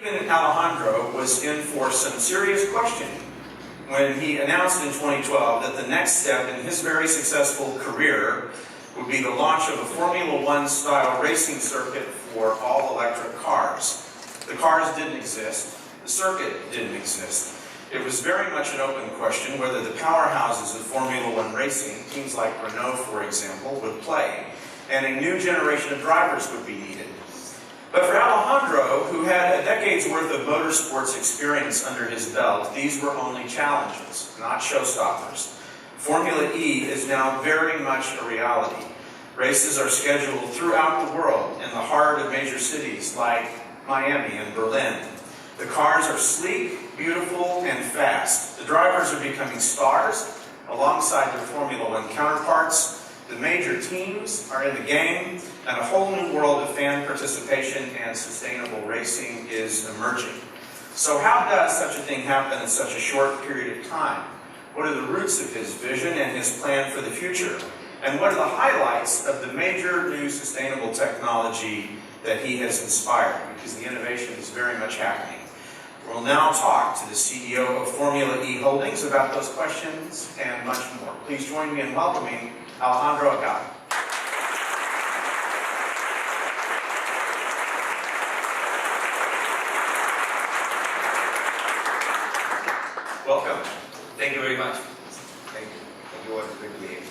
Even Alejandro was in for some serious questioning when he announced in 2012 that the next step in his very successful career would be the launch of a Formula One style racing circuit for all electric cars. The cars didn't exist, the circuit didn't exist. It was very much an open question whether the powerhouses of Formula One racing, teams like Renault for example, would play, and a new generation of drivers would be needed. But for Alejandro, who had a decade's worth of motorsports experience under his belt, these were only challenges, not showstoppers. Formula E is now very much a reality. Races are scheduled throughout the world in the heart of major cities like Miami and Berlin. The cars are sleek, beautiful, and fast. The drivers are becoming stars alongside their Formula One counterparts. The major teams are in the game, and a whole new world of fan participation and sustainable racing is emerging. So how does such a thing happen in such a short period of time? What are the roots of his vision and his plan for the future? And what are the highlights of the major new sustainable technology that he has inspired? Because the innovation is very much happening. We'll now talk to the CEO of Formula E Holdings about those questions and much more. Please join me in welcoming Alejandro Agag. Welcome. Thank you very much. Thank you. Thank you all for being here.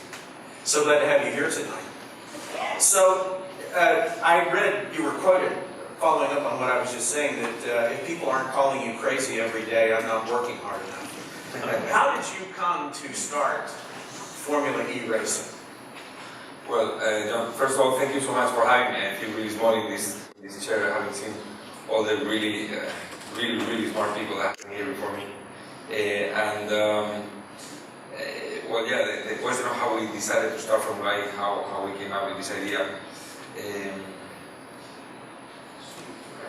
So glad to have you here tonight. So, I read, you were quoted, following up on what I was just saying, that if people aren't calling you crazy every day, I'm not working hard enough. How did you come to start Formula E racing? Well, John, first of all, thank you so much for having me. I feel really small in this chair. I haven't seen all the really smart people that have been here before me. Well, yeah, the question of how we decided to start Formula E, how we came up with this idea,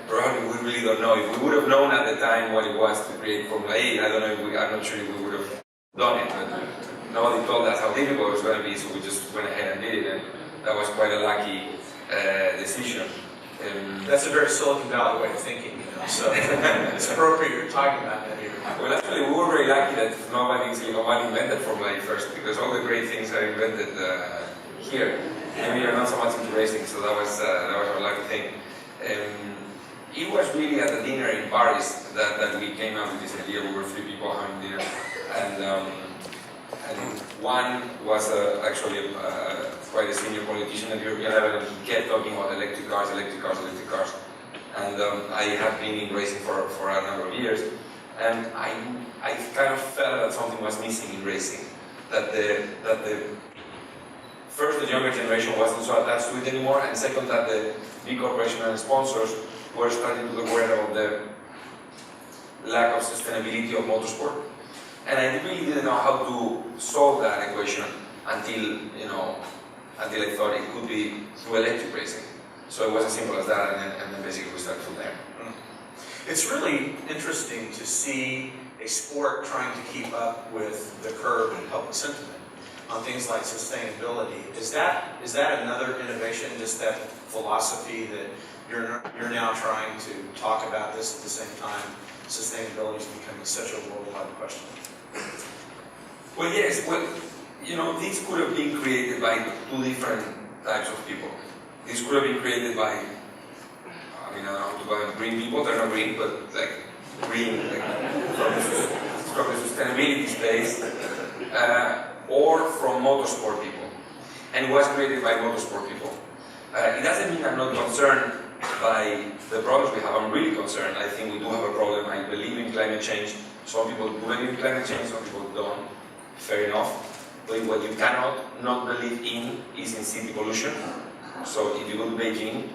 probably we really don't know. If we would have known at the time what it was to create Formula E, I don't know if I'm not sure if we would have done it. But nobody told us how difficult it was going to be, so we just went ahead and did it, and that was quite a lucky decision. That's a very Silicon Valley way of thinking, you know, so it's appropriate you're talking about that here. Well, actually, we were very lucky that nobody in Silicon Valley invented Formula E first, because all the great things are invented here. And we are not so much into racing, so that was a lucky thing. It was really at a dinner in Paris that we came up with this idea. We were 3 people having dinner, and one was actually quite a senior politician at the European level, and he kept talking about electric cars. And I had been in racing for a number of years, and I kind of felt that something was missing in racing. That first, the younger generation wasn't so attached to it anymore, and second, that the big corporations and sponsors were starting to get aware of the lack of sustainability of motorsport. And I really didn't know how to solve that equation until I thought it could be through electric racing. So it was as simple as that, and then basically we started from there. It's really interesting to see a sport trying to keep up with the curve in public sentiment on things like sustainability. Is that another innovation, just that philosophy that you're now trying to talk about this at the same time? Sustainability is becoming such a worldwide question. Well, yes. Well, this could have been created by 2 different types of people. This could have been created by, I don't know how to call them, green people. They're not green, but like green, like from the sustainability space, or from motorsport people. And it was created by motorsport people. It doesn't mean I'm not concerned by the problems we have. I'm really concerned. I think we do have a problem. I believe in climate change. Some people believe in climate change, some people don't. Fair enough. But what you cannot not believe in is in city pollution. So if you go to Beijing,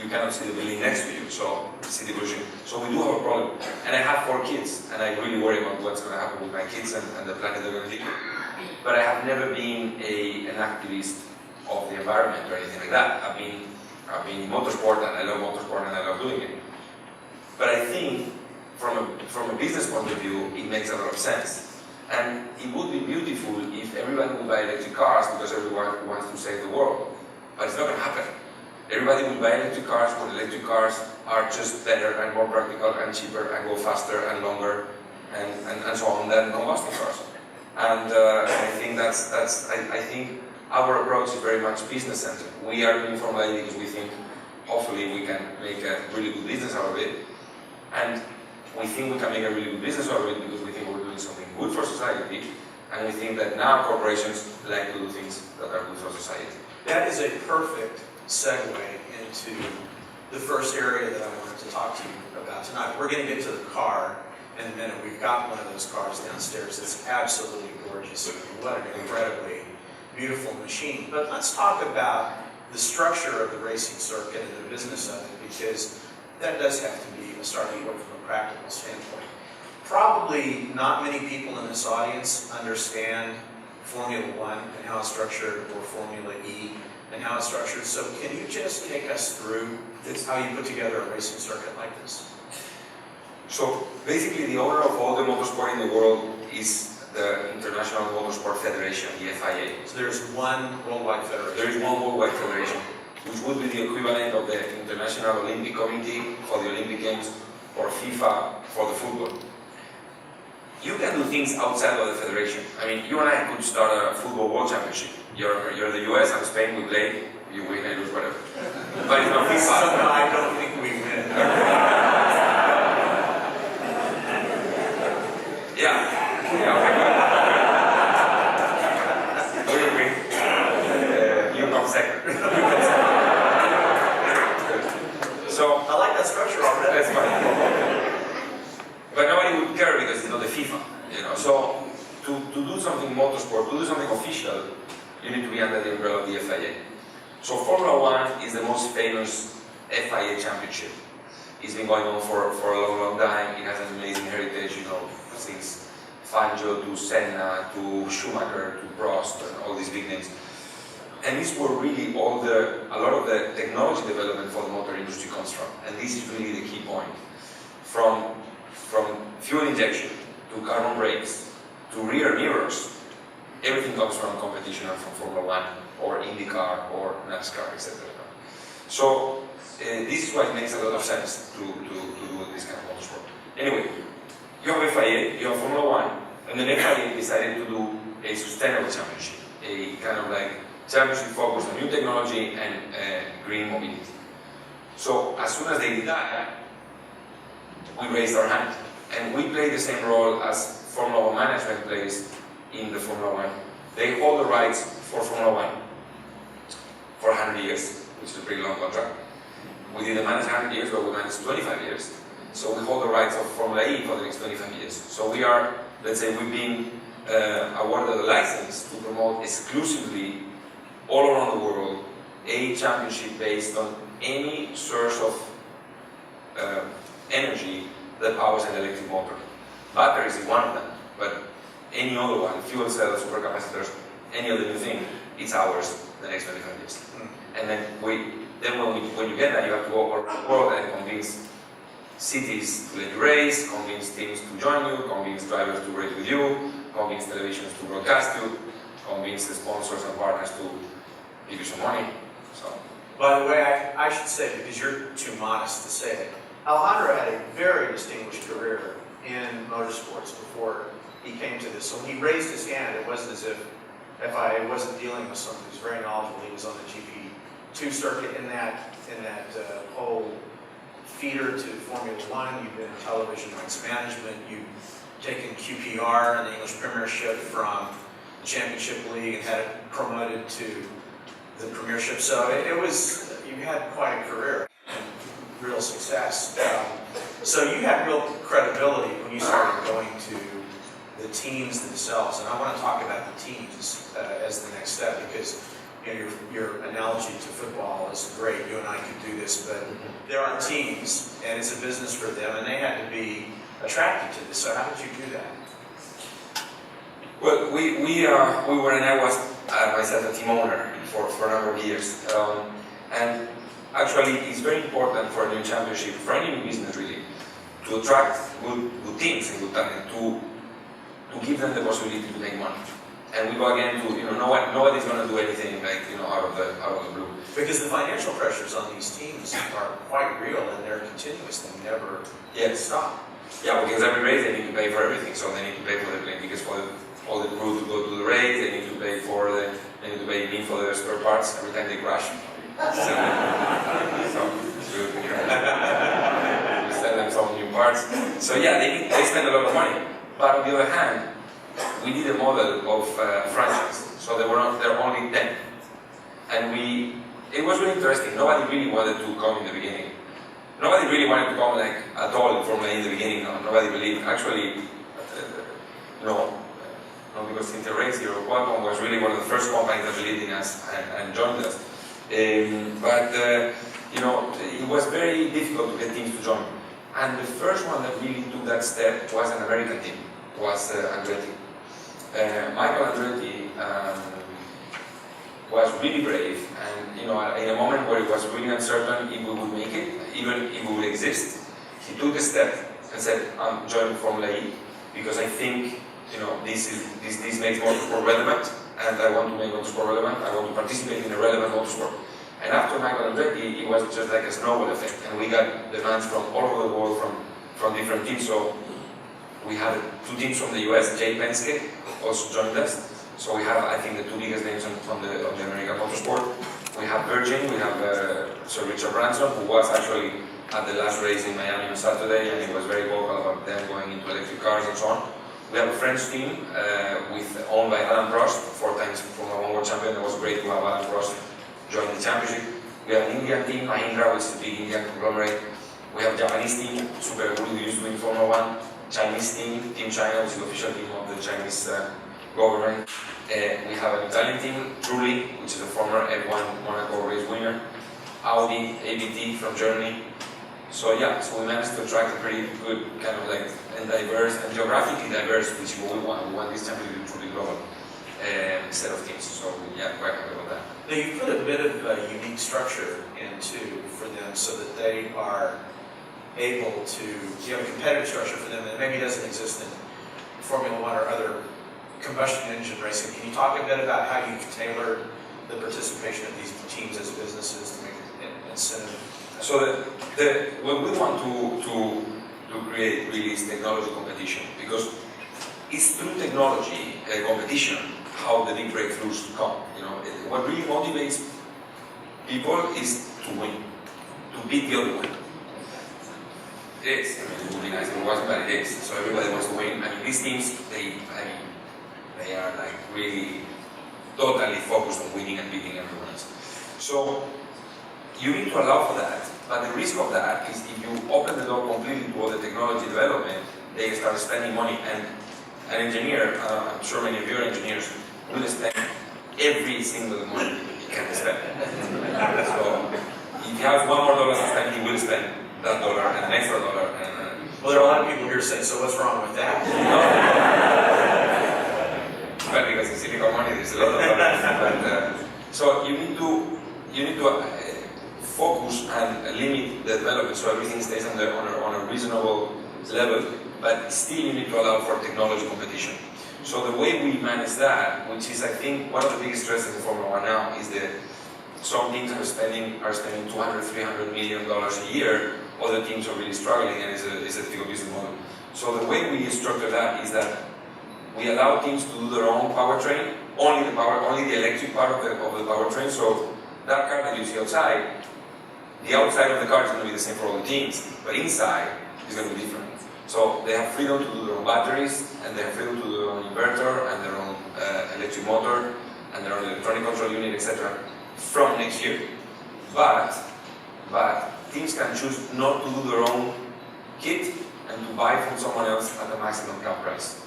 you cannot see the building next to you. So city pollution. So we do have a problem. And I have 4 kids, and I really worry about what's going to happen with my kids and the planet they're going to live in. But I have never been an activist of the environment or anything like that. I've been in motorsport, and I love motorsport, and I love doing it. But I think from a business point of view, it makes a lot of sense. And it would be beautiful if everyone would buy electric cars because everyone wants to save the world. But it's not going to happen. Everybody will buy electric cars, but electric cars are just better and more practical and cheaper and go faster and longer and so on than combustion cars. And I think I think our approach is very much business centered. We are doing Formula E because we think hopefully we can make a really good business out of it. And we think we can make a really good business out of it because we think we're doing something good for society. And we think that now corporations like to do things that are good for society. That is a perfect segue into the first area that I wanted to talk to you about tonight. We're going to get to the car in a minute. We've got one of those cars downstairs that's absolutely gorgeous. What an incredibly beautiful machine. But let's talk about the structure of the racing circuit and the business of it, because that does have to be a starting point from a practical standpoint. Probably not many people in this audience understand Formula One and how it's structured, or Formula E and how it's structured. So can you just take us through how you put together a racing circuit like this? So basically the owner of all the motorsport in the world is the International Motorsport Federation, the FIA. So there's one worldwide federation. There is one worldwide federation, which would be the equivalent of the International Olympic Committee for the Olympic Games or FIFA for the football. You can do things outside of the federation. I mean, you and I could start a football world championship. You're the US and Spain, we play, you win, I lose, whatever. But it's not FIFA. No, I don't think we win. Yeah, okay. We win. You come second. So I like that structure already. that's fine. But nobody would care because it's not the FIFA, you know. So to do something motorsport, to do something official, you need to be under the umbrella of the FIA. So Formula One is the most famous FIA championship. It's been going on for a long, long time. It has an amazing heritage, you know, since Fangio to Senna to Schumacher to Prost and all these big names. And this is where really a lot of the technology development for the motor industry comes from. And this is really the key point. From fuel injection to carbon brakes to rear mirrors, everything comes from competition and from Formula One or IndyCar or NASCAR, etc. So this is why it makes a lot of sense to do this kind of motorsport. Anyway, you have FIA, you have Formula One, and then FIA decided to do a sustainable championship, a kind of like championship focused on new technology and green mobility. So as soon as they did that, we raised our hand. And we play the same role as Formula One management plays in the Formula One. They hold the rights for Formula One for 100 years, which is a pretty long contract. We didn't manage 100 years, but we managed 25 years. So we hold the rights of Formula E for the next 25 years. So we are, let's say, we've been awarded a license to promote exclusively all around the world a championship based on any source of energy that powers an electric motor. Batteries is one of them, but any other one, fuel cells, supercapacitors, any other new thing, it's ours the next 25 years. And then when you get that, you have to go all around the world and convince cities to let you race, convince teams to join you, convince drivers to race with you, convince televisions to broadcast you, convince the sponsors and partners to give you some money. So, by the way, I should say, because you're too modest to say it, Alejandro had a very distinguished career in motorsports before he came to this. So when he raised his hand, it wasn't as if FIA wasn't dealing with someone who's very knowledgeable. He was on the GP2 circuit in that whole feeder to Formula One. You've been in television rights management. You've taken QPR and the English Premiership from the Championship League and had it promoted to the Premiership. So you had quite a career. Real success. So you had real credibility when you started going to the teams themselves, and I want to talk about the teams as the next step, because your analogy to football is great. You and I could do this, but there are teams, and it's a business for them, and they had to be attracted to this. So how did you do that? well, we were, and I was myself a team owner for a number of years, and actually, it's very important for a new championship, for any new business really, to attract good teams and good talent, to give them the possibility to make money. And we go again to, nobody's going to do anything like, out of the blue. Because the financial pressures on these teams are quite real and they're continuous. They never stop. Yeah, because every race they need to pay for everything. So they need to pay for the plane tickets for all the crew to go to the race. They need to pay they need to pay me for the spare parts every time they crash. So we sell them some new parts. So yeah, they spend a lot of money. But on the other hand, we did a model of franchise. So there were only 10. And it was really interesting. Nobody really wanted to come in the beginning. Nobody really wanted to come like at all in Formula E in the beginning. No, nobody believed. Actually, no, because Interrace here, Qualcomm was really one of the first companies that believed in us and joined us. It was very difficult to get teams to join. And the first one that really took that step was an American team, was Andretti. Michael Andretti was really brave, and in a moment where it was really uncertain if we would make it, even if we would exist, he took a step and said, "I'm joining Formula E because I think this makes motorsport relevant, and I want to make motorsport relevant. I want to participate in a relevant motorsport." And after Michael Andretti, it was just like a snowball effect, and we got demands from all over the world from different teams. So we had 2 teams from the US. Jay Penske also joined us. So we have, I think, the 2 biggest names on the American motorsport. We have Virgin, we have Sir Richard Branson, who was actually at the last race in Miami on Saturday, and he was very vocal about them going into electric cars and so on. We have a French team owned by Alain Prost, 4 times Formula 1 world champion. It was great to have Alain Prost join the championship. We have an Indian team, Mahindra, which is a big Indian conglomerate. We have a Japanese team, Super Guru, who used to win Formula 1. Chinese team, Team China, which is the official team of the Chinese government. We have an Italian team, Trulli, which is a former F1 Monaco race winner. Audi, ABT from Germany. So we managed to attract a pretty good kind of like and diverse and geographically diverse, which is what we want. We want this championship to be truly global set of teams. So quite happy about that. Now you've put a bit of a unique structure into for them so that they are able to, you have a competitive structure for them that maybe doesn't exist in Formula 1 or other combustion engine racing. Can you talk a bit about how you tailor the participation of these teams as businesses to make it incentive? So what we want to create really is technology competition, because it's through technology competition how the big breakthroughs come. What really motivates people is to win, to beat the other one. It is. It would be nice if it wasn't, but it is. So everybody wants to win. These teams, they are like really totally focused on winning and beating everyone else. So you need to allow for that. But the risk of that is if you open the door completely to all the technology development, they start spending money. And an engineer, I'm sure many of your engineers, will spend every single money he can spend. So if he has $1 more to spend, he will spend that dollar and an extra dollar. Well, there are a lot of people here saying, so what's wrong with that? Well, because in Silicon Valley there's a lot of dollars. So you need to focus and limit the development so everything stays on a reasonable level, but still you need to allow for technology competition. So the way we manage that, which is I think one of the biggest stresses in Formula 1 now, is that some teams are spending $200, $300 million a year. Other teams are really struggling, and it's a difficult business model. So the way we structure that is that we allow teams to do their own powertrain, only the electric part of the powertrain. So that car that you see outside, the outside of the car is going to be the same for all the teams, but inside is going to be different. So they have freedom to do their own batteries, and they have freedom to do their own inverter, and their own electric motor, and their own electronic control unit, etc. from next year. But teams can choose not to do their own kit and to buy from someone else at the maximum cap price.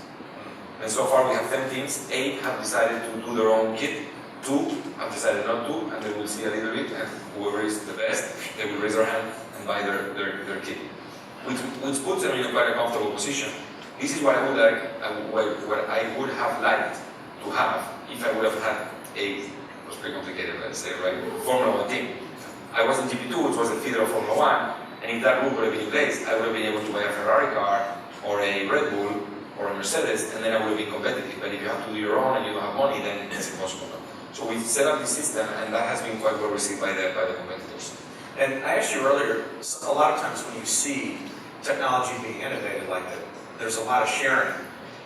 And so far we have 10 teams, 8 have decided to do their own kit, 2 have decided not to, and they will see a little bit, and whoever is the best, they will raise their hand and buy their kit. Which puts them in a quite a comfortable position. This is what I would like, what I would have liked to have if I would have had it was pretty complicated, let's say, right? Formula 1 team. I was in GP2, which was the feeder of Formula 1, and if that rule would have been in place, I would have been able to buy a Ferrari car or a Red Bull or a Mercedes, and then I would have been competitive. But if you have to do your own and you don't have money, then it's impossible. So we set up this system, and that has been quite well received by the competitors. And I asked you earlier, a lot of times when you see technology being innovated like that, there's a lot of sharing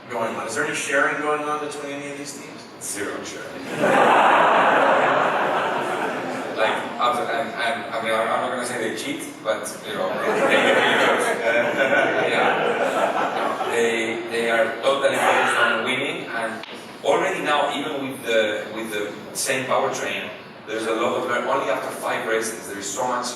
going on. Is there any sharing going on between any of these teams? Zero sharing. Like, I mean, I'm not going to say they cheat, but, you know, yeah. They are totally focused on winning, and already now, even with the same powertrain, there's a lot of only after 5 races, there is so much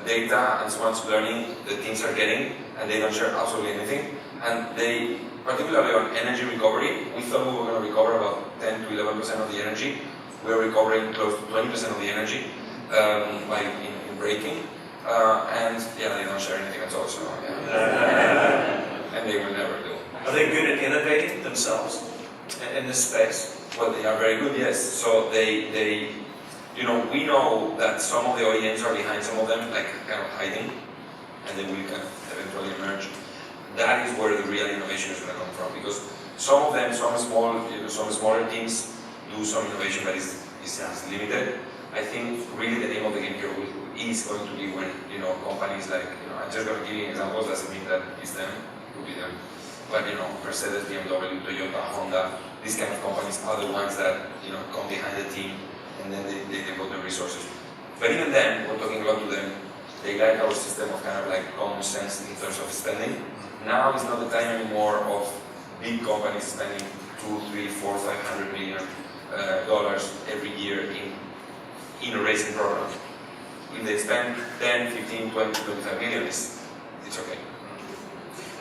data and so much learning the teams are getting, and they don't share absolutely anything. And they, particularly on energy recovery, we thought we were going to recover about 10 to 11% of the energy. We're recovering close to 20% of the energy in braking. And yeah, they don't share anything at all, so yeah. And they will never do. Are they good at innovating themselves in this space? Well, they are very good, yes. So they you know, we know that some of the OEMs are behind some of them, like kind of hiding, and they will kind of eventually emerge. That is where the real innovation is going to come from, because some of them, some smaller teams do some innovation that is limited. I think really the name of the game here is going to be when, you know, companies like, you know, I'm just going to give you examples, doesn't mean that it's them, it could be them. But, you know, Mercedes, BMW, Toyota, Honda, these kind of companies are the ones that, you know, come behind the team, and then they devote the resources. But even then, we're talking a lot to them, they like our system of kind of like common sense in terms of spending. Now is not the time anymore of big companies spending 2, 3, 4, 500 million dollars every year in a racing program. If they spend 10, 15, 20, 25 million, it's okay.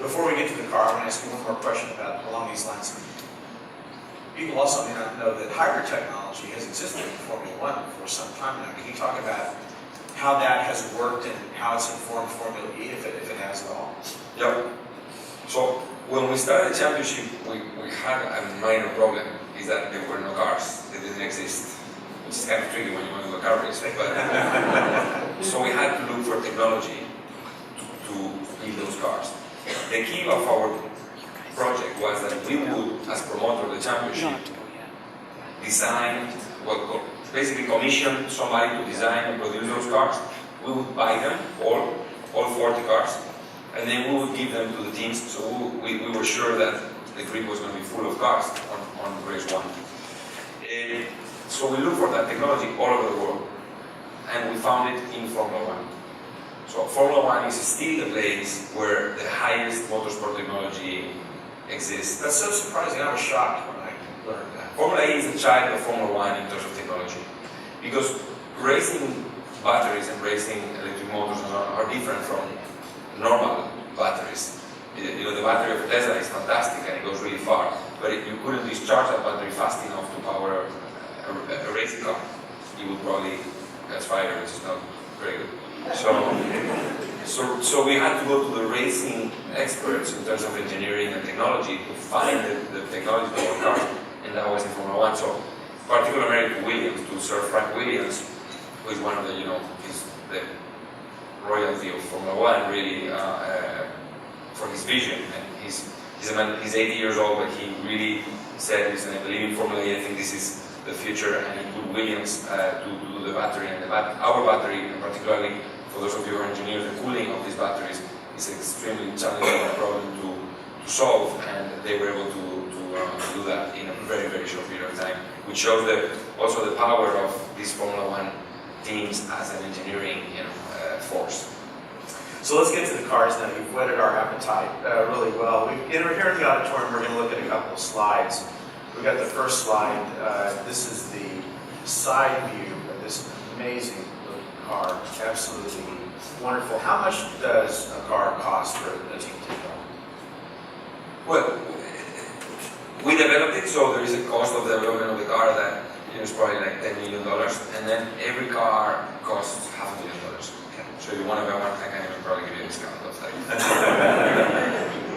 Before we get to the car, I want to ask you one more question along these lines. People also may not know that hybrid technology has existed in Formula One for some time now. Can you talk about how that has worked and how it's informed Formula E, if it has at all? Yeah. So when we started the championship, we had a minor problem, is that there were no cars. They didn't exist, which is kind of tricky when you want to do a car race. But so we had to look for technology to build those cars. The key of our project was that we would, as promoter of the championship, design, well, basically commission somebody to design and produce those cars. We would buy them, all 40 cars, and then we would give them to the teams, so we were sure that the grid was going to be full of cars on race 1. So we looked for that technology all over the world, and we found it in Formula 1. So Formula 1 is still the place where the highest motorsport technology exists. That's so surprising. I was shocked when I learned that. Formula E is the child of Formula 1 in terms of technology, because racing batteries and racing electric motors are different from normal batteries. You know, the battery of a Tesla is fantastic and it goes really far, but if you couldn't discharge that battery fast enough to power a racing car, you would probably catch fire, which is not very good. So we had to go to the racing experts in terms of engineering and technology to find the technology for cars, and that was in Formula 1. So particularly to Williams, to Sir Frank Williams, who is one of the, you know, he's the royalty of Formula 1, really, for his vision. And he's a man, he's 80 years old, but he really said, listen, I believe in Formula E, I think this is the future, and he put Williams to do the battery, and our battery, and particularly for those of you who are engineers, the cooling of these batteries is extremely challenging problem to solve, and they were able to do that in a very, very short period of time, which shows also the power of these Formula 1 teams as an engineering, you know, force. So let's get to the cars now. You've whetted our appetite really well. Here in the auditorium, we're going to look at a couple of slides. We've got the first slide. This is the side view of this amazing little car. Absolutely wonderful. How much does a car cost for a team to develop? Well, we developed it, so there is a cost of development of the car that, you know, is probably like $10 million, and then every car costs $500,000. Okay. So if you want to buy one, I can even probably give you a discount of like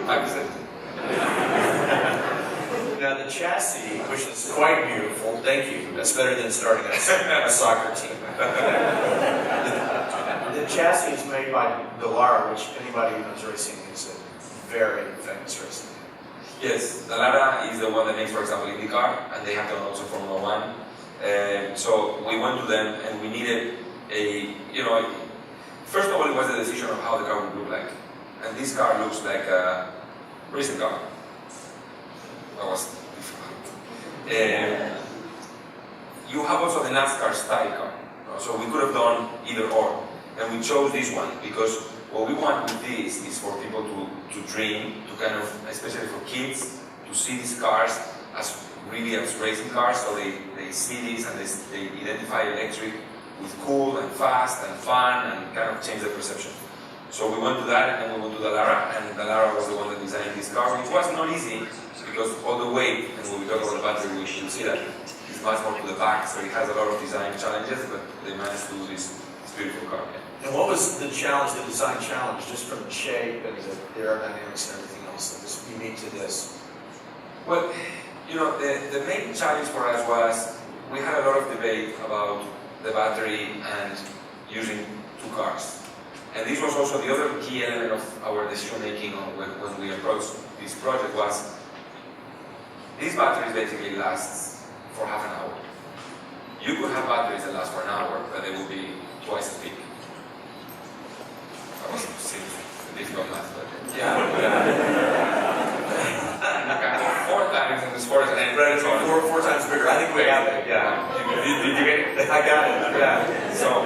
5%. Now the chassis, which is quite beautiful, thank you. That's better than starting a soccer team. The chassis is made by Dallara, which anybody who knows racing is a very famous racing team. Yes, the Lara is the one that makes, for example, IndyCar, and they have done also Formula One. So we went to them, and we needed a, first of all, it was the decision of how the car would look like. And this car looks like a racing car. That was difficult. You have also the NASCAR style car. So we could have done either or. And we chose this one because what we want with this is for people to dream, to kind of, especially for kids, to see these cars as really as racing cars. So they see these and they identify electric with cool and fast and fun and kind of change the perception. So we went to that, and then we went to the Lara, and the Lara was the one that designed this car, which was not easy because all the weight, and when we talk about the battery, we should see that it's much more to the back, so it has a lot of design challenges, but they managed to do this beautiful car. Yeah. And what was the challenge, the design challenge, just from the shape and the aerodynamics and everything else that was unique to this? Well, the main challenge for us was we had a lot of debate about the battery and using two cars. And this was also the other key element of our decision making when we approached this project was these batteries basically last for half an hour. You could have batteries that last for an hour, but they will be twice as big. That was a difficult math, but Yeah. Four times in the sport and Four times bigger. I think we have it. Yeah. Did you get it? I got it. Yeah. So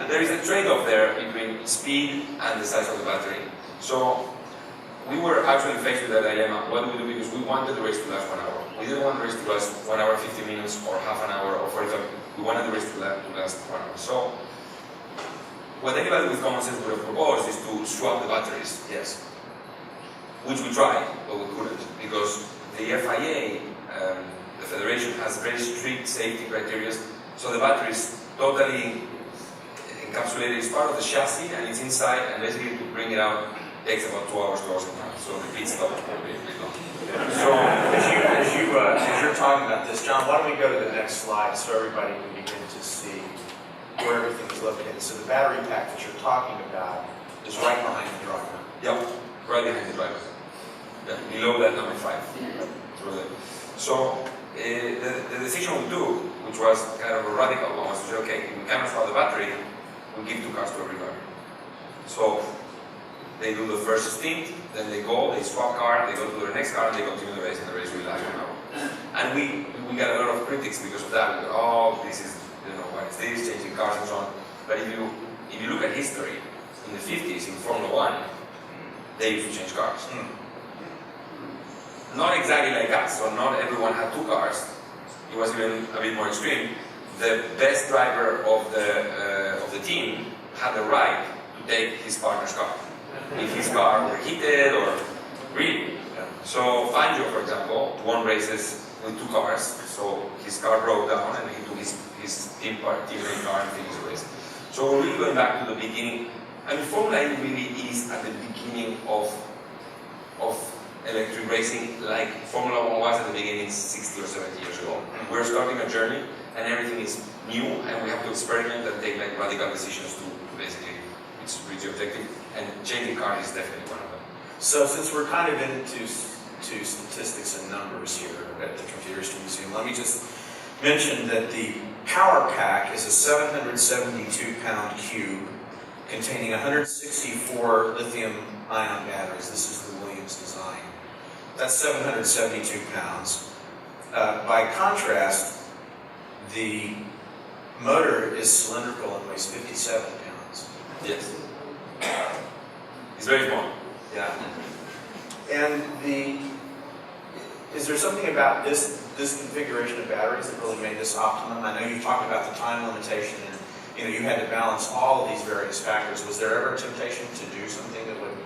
there is a trade-off there between speed and the size of the battery. So we were actually faced with that dilemma. What do we do? Because we wanted the race to last 1 hour. We didn't want the race to last 1 hour, 50 minutes, or half an hour, or 45. We wanted the race to last 1 hour. So what anybody with common sense would have proposed is to swap the batteries. Yes. Which we tried, but we couldn't, because the FIA, the federation, has very strict safety criteria. So the battery is totally encapsulated. It's part of the chassis, and it's inside, and basically to bring it out takes about 2 hours, 2 hours and a half. So the pit stop will be a bit long. So as you're talking about this, John, why don't we go to the next slide so everybody can begin to see where everything is located. So the battery pack that you're talking about is right behind the driver. Yep, right behind the driver. Yeah, below that number 5. So the decision we took, which was kind of a radical one, was to say, okay, we cannot swap the battery, we give 2 cars to every driver. So they do the first stint, then they go, they swap car, they go to their next car, and they continue the race, and the race will last 1 hour. And we got a lot of critics because of that. We go, oh, this is, what is this, changing cars and so on. But if you look at history, in the 50s, in Formula One, they used to change cars. Not exactly like us, so not everyone had 2 cars. It was even a bit more extreme. The best driver of the team had the right to take his partner's car. If his car were heated or really. So Fangio, for example, won races with 2 cars. So his car broke down and he took his teammate car and finished the race. So we're really going back to the beginning. I mean, Formula E really is at the beginning of electric racing, like Formula One was at the beginning 60 or 70 years ago. We're starting a journey, and everything is new, and we have to experiment and take like radical decisions to basically reach the objective. And changing cars is definitely one of them. So since we're kind of into statistics and numbers here at the Computer History Museum, let me just mention that the power pack is a 772-pound cube containing 164 lithium-ion batteries. This is the Williams design. That's 772 pounds. By contrast, the motor is cylindrical and weighs 57 pounds. Yes. It's very small. Yeah. And is there something about this configuration of batteries that really made this optimum? I know you talked about the time limitation, and you had to balance all of these various factors. Was there ever a temptation to do something that would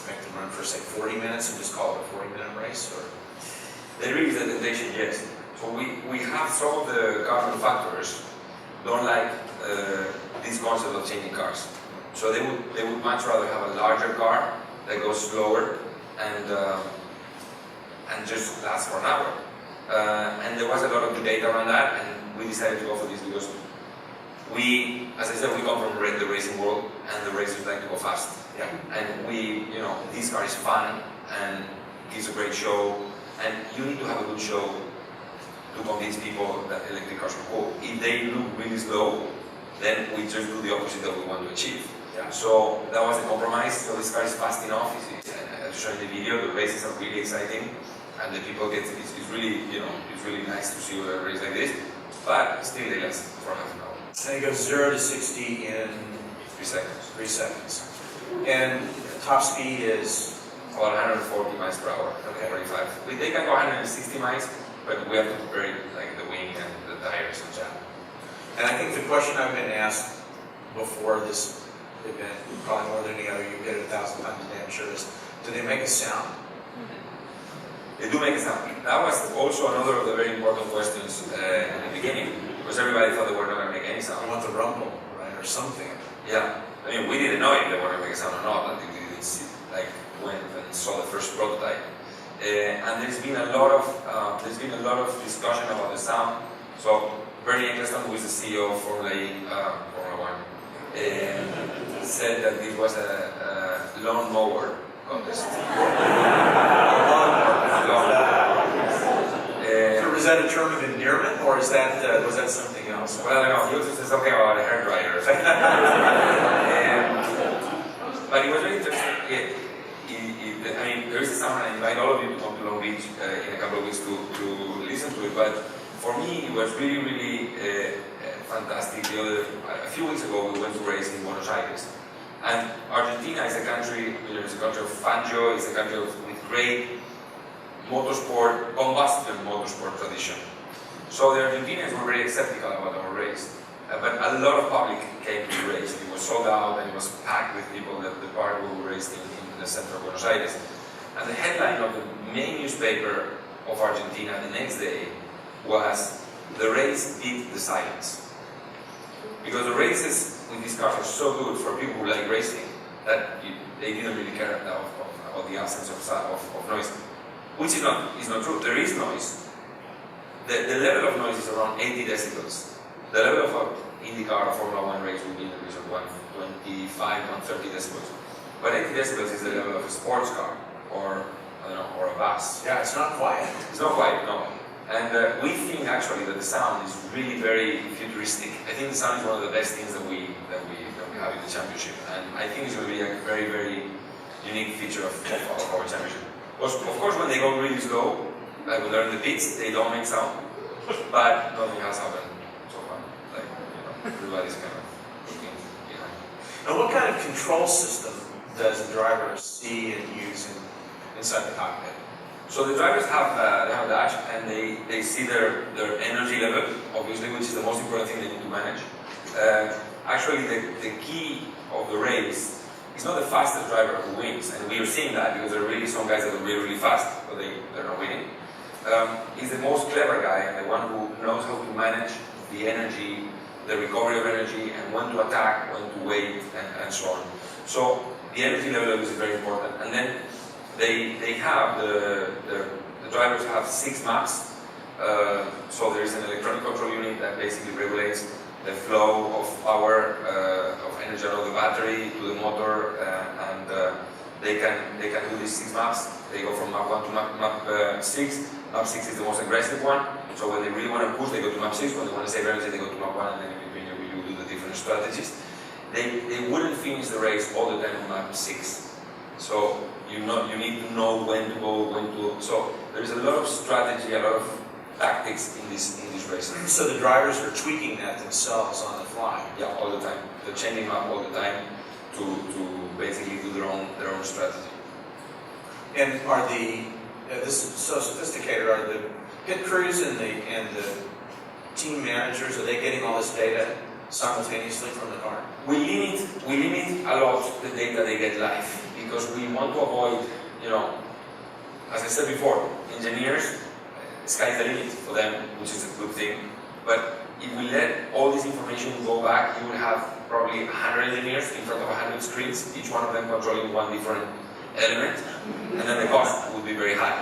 make them run for, say, 40 minutes and just call it a 40-minute race? Or there is a temptation, yes. So we have some of the car manufacturers don't like this concept of changing cars. So they would much rather have a larger car that goes slower and just lasts for an hour. And there was a lot of debate around that, and we decided to go for this because as I said, we come from the racing world, and the racers like to go fast. Yeah. And this car is fun, and gives a great show, and you need to have a good show to convince people that electric cars are cool. If they look really slow, then we just do the opposite that we want to achieve. Yeah. So that was the compromise. So this car is fast enough. As shown in the video, the races are really exciting, and the people get it's really, you know, it's really nice to see a race like this. But still, they last for half an hour. And it goes 0 to 60 in 3 seconds. 3 seconds. And top speed is About 140 miles per hour. Okay. 45. They can go 160 miles, but we have to prepare it, like the wing and the tires and so on. And I think the question I've been asked before this event, probably more than any other, you get it 1,000 times a day, I'm sure, is, do they make a sound? They do make a sound. That was also another of the very important questions in the beginning, because everybody thought they were not going to make any I sound. want the rumble, right, or something. Yeah, I mean, we didn't know if they were going to make a sound or not until we didn't see, like, when saw the first prototype. And there's been a lot of discussion about the sound. So Bernie Eccleston, who is the CEO of Formula One, said that this was a lawn mower contest. Is that a term of endearment, or is that was that something else? Well, I don't know. He also said something about a hair dryer. But it was very interesting. I mean, there is a sound, and I invite all of you to come to Long Beach in a couple of weeks to listen to it. But for me, it was really, really fantastic. A few weeks ago, we went to race in Buenos Aires. And Argentina is a country, you know, it's a country of fangio, it's a country with great motorsport, combustion motorsport tradition. So the Argentinians were very skeptical about our race. But a lot of public came to the race. It was sold out and it was packed with people at the park where we raced in the center of Buenos Aires. And the headline of the main newspaper of Argentina the next day was, "The race beat the silence." Because the races with these cars are so good for people who like racing that they didn't really care about the absence of noise. Which is not true. There is noise. The level of noise is around 80 decibels. The level of an IndyCar or Formula One race will be in the region of 125, 130 decibels. But 80 decibels is the level of a sports car or, I don't know, or a bus. Yeah, it's not quiet. It's not quiet, no. And we think actually that the sound is really very futuristic. I think the sound is one of the best things that we have in the championship. And I think it's going to be a very, very unique feature of our championship. Of course, when they go really slow, like when they're in the pits, they don't make sound. But nothing has happened so far. Like, you know, everybody's kind of looking behind. Now, what kind of control system does the driver see and use inside the cockpit? So the drivers have a dash, and they see their energy level, obviously, which is the most important thing they need to manage. Actually, the key of the race is not the fastest driver who wins, and we are seeing that because there are really some guys that are really, really fast, but they're not winning. He's the most clever guy and the one who knows how to manage the energy, the recovery of energy, and when to attack, when to wait, and so on. So the energy level is very important. And then they have the drivers have 6 maps. So there is an electronic control unit that basically regulates the flow of power, of energy out of the battery to the motor, and they can do these 6 maps. They go from map 1 to map 6. Map 6 is the most aggressive one. So when they really want to push, they go to map 6. When they want to save energy, they go to map 1, and then in between you do the different strategies. They wouldn't finish the race all the time on map 6. So you need to know when to go, So there is a lot of strategy, a lot of tactics in this race. So the drivers are tweaking that themselves on the fly. Yeah, all the time. They're changing map all the time to basically do their own strategy. And are this is so sophisticated, are the pit crews and the team managers, are they getting all this data simultaneously from the car? We limit a lot the data they get live because we want to avoid, you know, as I said before, engineers, sky's the limit for them, which is a good thing. But if we let all this information go back, you will have probably 100 engineers in front of 100 screens, each one of them controlling one different element, and then the cost would be very high.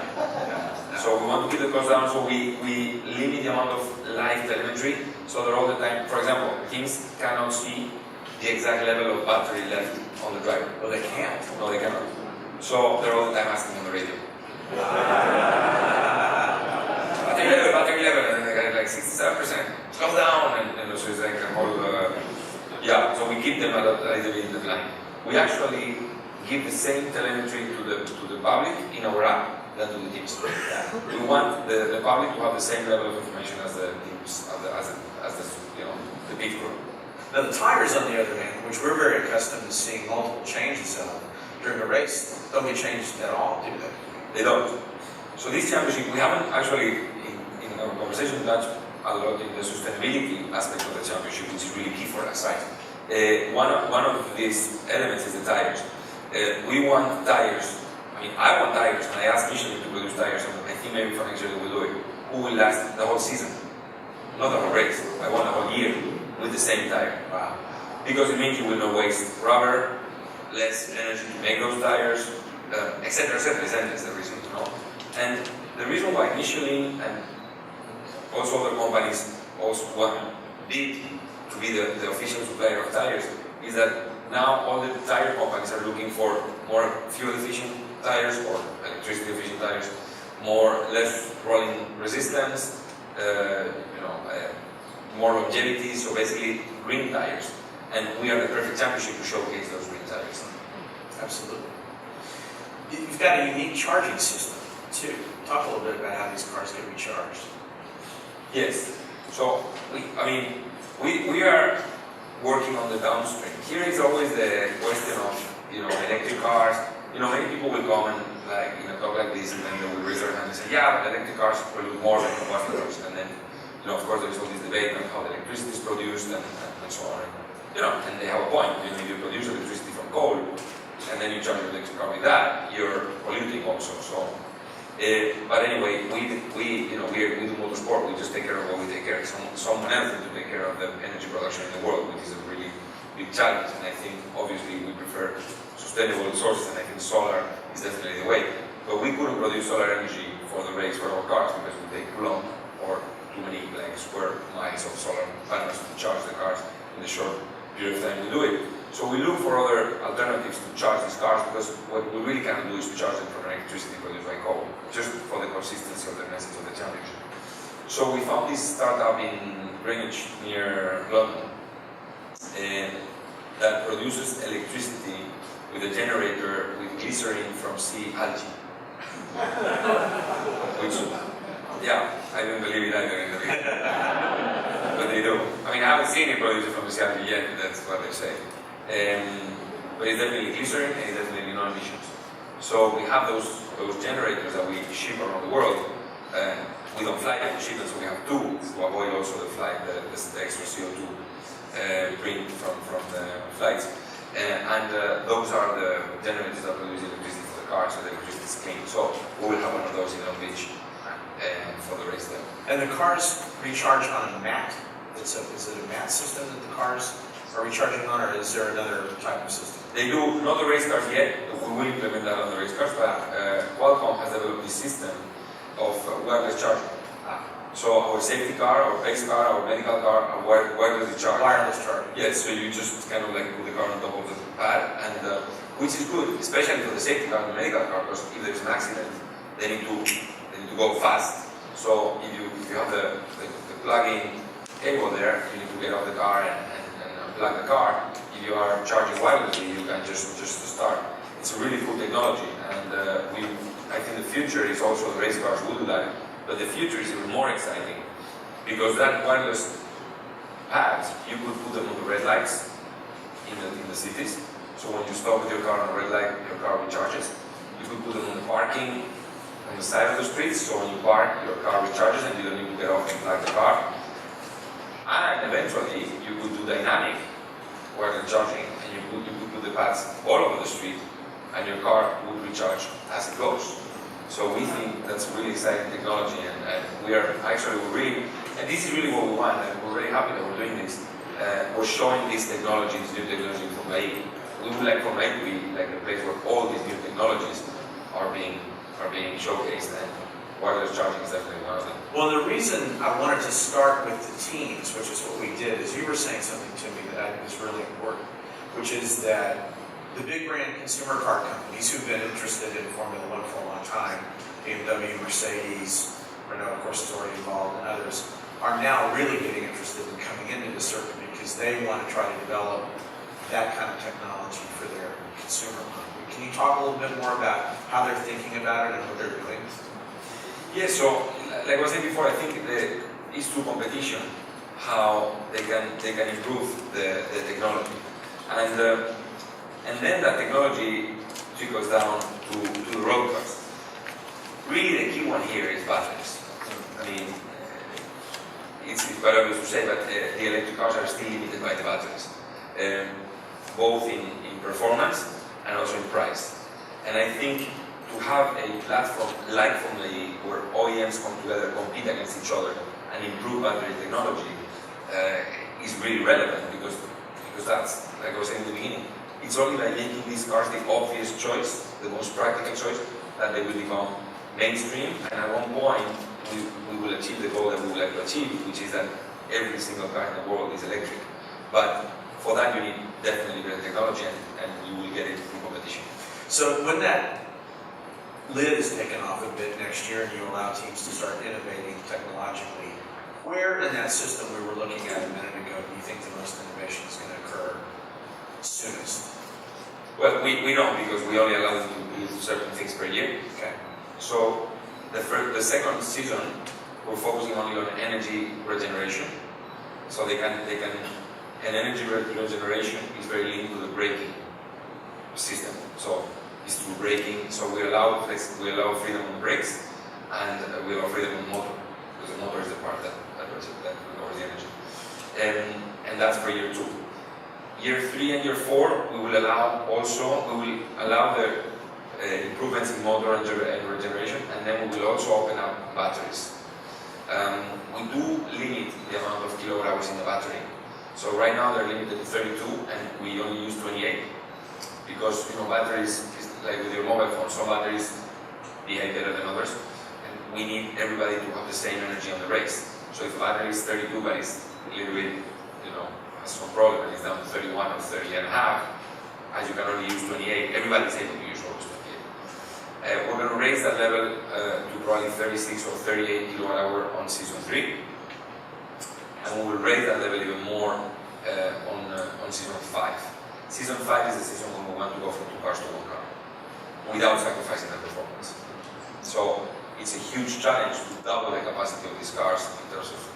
So we want to keep the cost down, so we limit the amount of live telemetry, so that all the time, for example, teams cannot see the exact level of battery left on the driver. Well, they can't. No, they cannot. So they're all the time asking on the radio. Battery level, and they got like 67%. Slow down, and so it's like a whole, yeah, so we keep them a little bit in the line. We actually give the same telemetry to the public in our app than to the teams. We want the public to have the same level of information as the teams, as the the pit crew. Now the tires, on the other hand, which we're very accustomed to seeing multiple changes of during a race, don't get changed at all, do they? They don't. So this championship, we haven't actually, in our conversation, touched a lot in the sustainability aspect of the championship, which is really key for us. Right. One of these elements is the tires. We want tires. I mean, I want tires, and I asked Michelin to produce tires, and I think maybe for next year they will do it. Who will last the whole season? Not the whole race. I want the whole year with the same tire. Wow. Because it means you will not waste rubber, less energy to make those tires, etc., etc. Is the reason, And the reason why Michelin and also other companies also did to be the official supplier of tires is that now all the tire companies are looking for more fuel-efficient tires or electricity-efficient tires, less rolling resistance, more longevity, so basically green tires. And we are the perfect championship to showcase those green tires. Absolutely. You've got a unique charging system, too. Talk a little bit about how these cars get recharged. Yes. So, we are working on the downstream. Here is always the question of, electric cars. Many people will come and talk like this, and then they will raise their hand and say, yeah, but electric cars pollute more than combustion cars. And then, of course, there is all this debate on how the electricity is produced and so on. And they have a point. If you produce electricity from coal, and then you charge your electric car with that, you're polluting also. So, but anyway, we do motorsport. We just take care of what we take care of. Someone else needs to take care of the energy production in the world, which is a really big challenge. And I think obviously we prefer sustainable sources, and I think solar is definitely the way. But we couldn't produce solar energy for the race for our cars because we take too long or too many square miles of solar panels to charge the cars in the short period of time we do it. So we look for other alternatives to charge these cars because what we really cannot do is to charge them from electricity produced by coal, just for the consistency of the message of the championship. So we found this startup in Greenwich near London that produces electricity with a generator with glycerin from sea algae. Which, yeah, I didn't believe it either in the beginning. But they do. I haven't seen it produced from the sea algae yet, that's what they say. But it's definitely glycerin and it's definitely non-emissions. So we have those generators that we ship around the world. We don't fly them, we ship them, so we have two to avoid also the extra CO2 print from the flights. Those are the generators that produce electricity for the car, so the electricity is clean. So we will have one of those in Long Beach for the race there. And the cars recharge on a mat? Is it a mat system that the cars are recharging on, or is there another type of system? They do, not the race cars yet. We will implement that on the race cars, but Qualcomm has developed this system of wireless charging. So our safety car, our pace car, our medical car are wirelessly charged. Wireless charging. Yes, so you just kind of put the car on top of the pad, and which is good, especially for the safety car and the medical car, because if there's an accident, they need to go fast. So if you have the plug-in cable there, you need to get off the car and unplug the car. If you are charging wirelessly, you can just start. It's a really cool technology, and I think the future is also the race cars will do that. But the future is even more exciting because that wireless pads, you could put them on the red lights in the cities. So when you stop with your car on a red light, your car recharges. You could put them on the parking on the side of the street, so when you park, your car recharges and you don't need to get off and plug the car. And eventually, you could do dynamic wireless charging, and you could put the pads all over the street, and your car would recharge as it goes. So we think that's a really exciting technology, and we are actually and this is really what we want, and we're very happy that we're doing this. We're showing this technology, this new technology in Formula E. We would like Formula E to be like the place where all these new technologies are being showcased, and wireless charging is definitely one of them. Well, the reason I wanted to start with the teams, which is what we did, is you were saying something to me that I think is really important, which is that the big brand consumer car companies who've been interested in Formula One for a long time, BMW, Mercedes, Renault, of course, is already involved, and others, are now really getting interested in coming into the circuit because they want to try to develop that kind of technology for their consumer market. Can you talk a little bit more about how they're thinking about it and what they're doing? Yeah, so like I was saying before, I think it's through competition how they can improve the technology, and then that technology trickles down to the road cars. Really, the key one here is batteries. I mean, it's quite obvious to say, but the electric cars are still limited by the batteries, both in performance and also in price. And I think to have a platform like Formula E, where OEMs come together, compete against each other, and improve battery technology, is really relevant because that's, like I was saying in the beginning, it's only by making these cars the obvious choice, the most practical choice, that they will become mainstream, and at one point we will achieve the goal that we would like to achieve, which is that every single car in the world is electric. But for that you need definitely better technology, and you will get it through competition. So when that lid is taken off a bit next year and you allow teams to start innovating technologically, where in that system we were looking at a minute ago do you think the most innovation is going to occur soonest? Well, we don't, because we only allow them to do certain things per year. Okay. So the second season, we're focusing only on energy regeneration. So and energy regeneration is very linked to the braking system. So it's through braking. So we allow freedom on brakes, and we allow freedom on motor, because the motor is the part that recovers the energy. And that's for year 2. Year 3 and year 4, we will allow the improvements in motor and regeneration, and then we will also open up batteries. We do limit the amount of kilowatt hours in the battery. So right now they're limited to 32, and we only use 28, because batteries is like with your mobile phone. Some batteries behave better than others, and we need everybody to have the same energy on the race. So if a battery is 32 but it's a little bit, has some problem and it's down to 31 or 30 and a half, as you can only use 28, everybody's able to use always 28. We're going to raise that level to probably 36 or 38 kilowatt hour on season 3, and we will raise that level even more on season 5. Season 5 is the season when we want to go from 2 cars to 1 car, without sacrificing the performance. So it's a huge challenge to double the capacity of these cars in terms of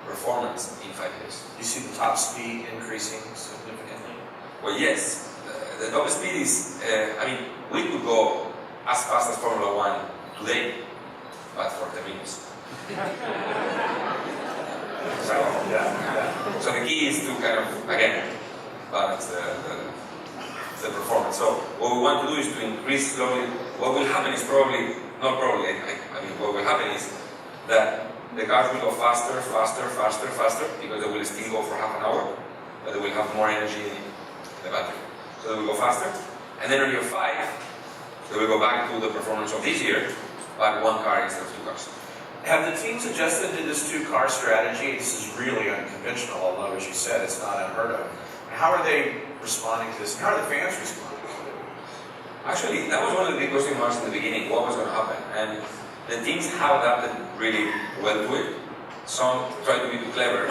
performance in 5 years. You see the top speed increasing significantly? Well, yes. The top speed is, we could go as fast as Formula 1 today, but for 10 minutes. So the key is to kind of, again, balance the performance. So what we want to do is to increase slowly. What will happen is what will happen is that the cars will go faster, because they will still go for half an hour, but they will have more energy in the battery. So they will go faster, and then on year 5, they will go back to the performance of this year, but 1 car instead of 2 cars. Have the teams adjusted to this 2-car strategy? This is really unconventional, although, as you said, it's not unheard of. How are they responding to this? How are the fans responding to it? Actually, that was one of the big question marks in the beginning, what was going to happen? And the teams have adapted really well to it. Some tried to be too clever.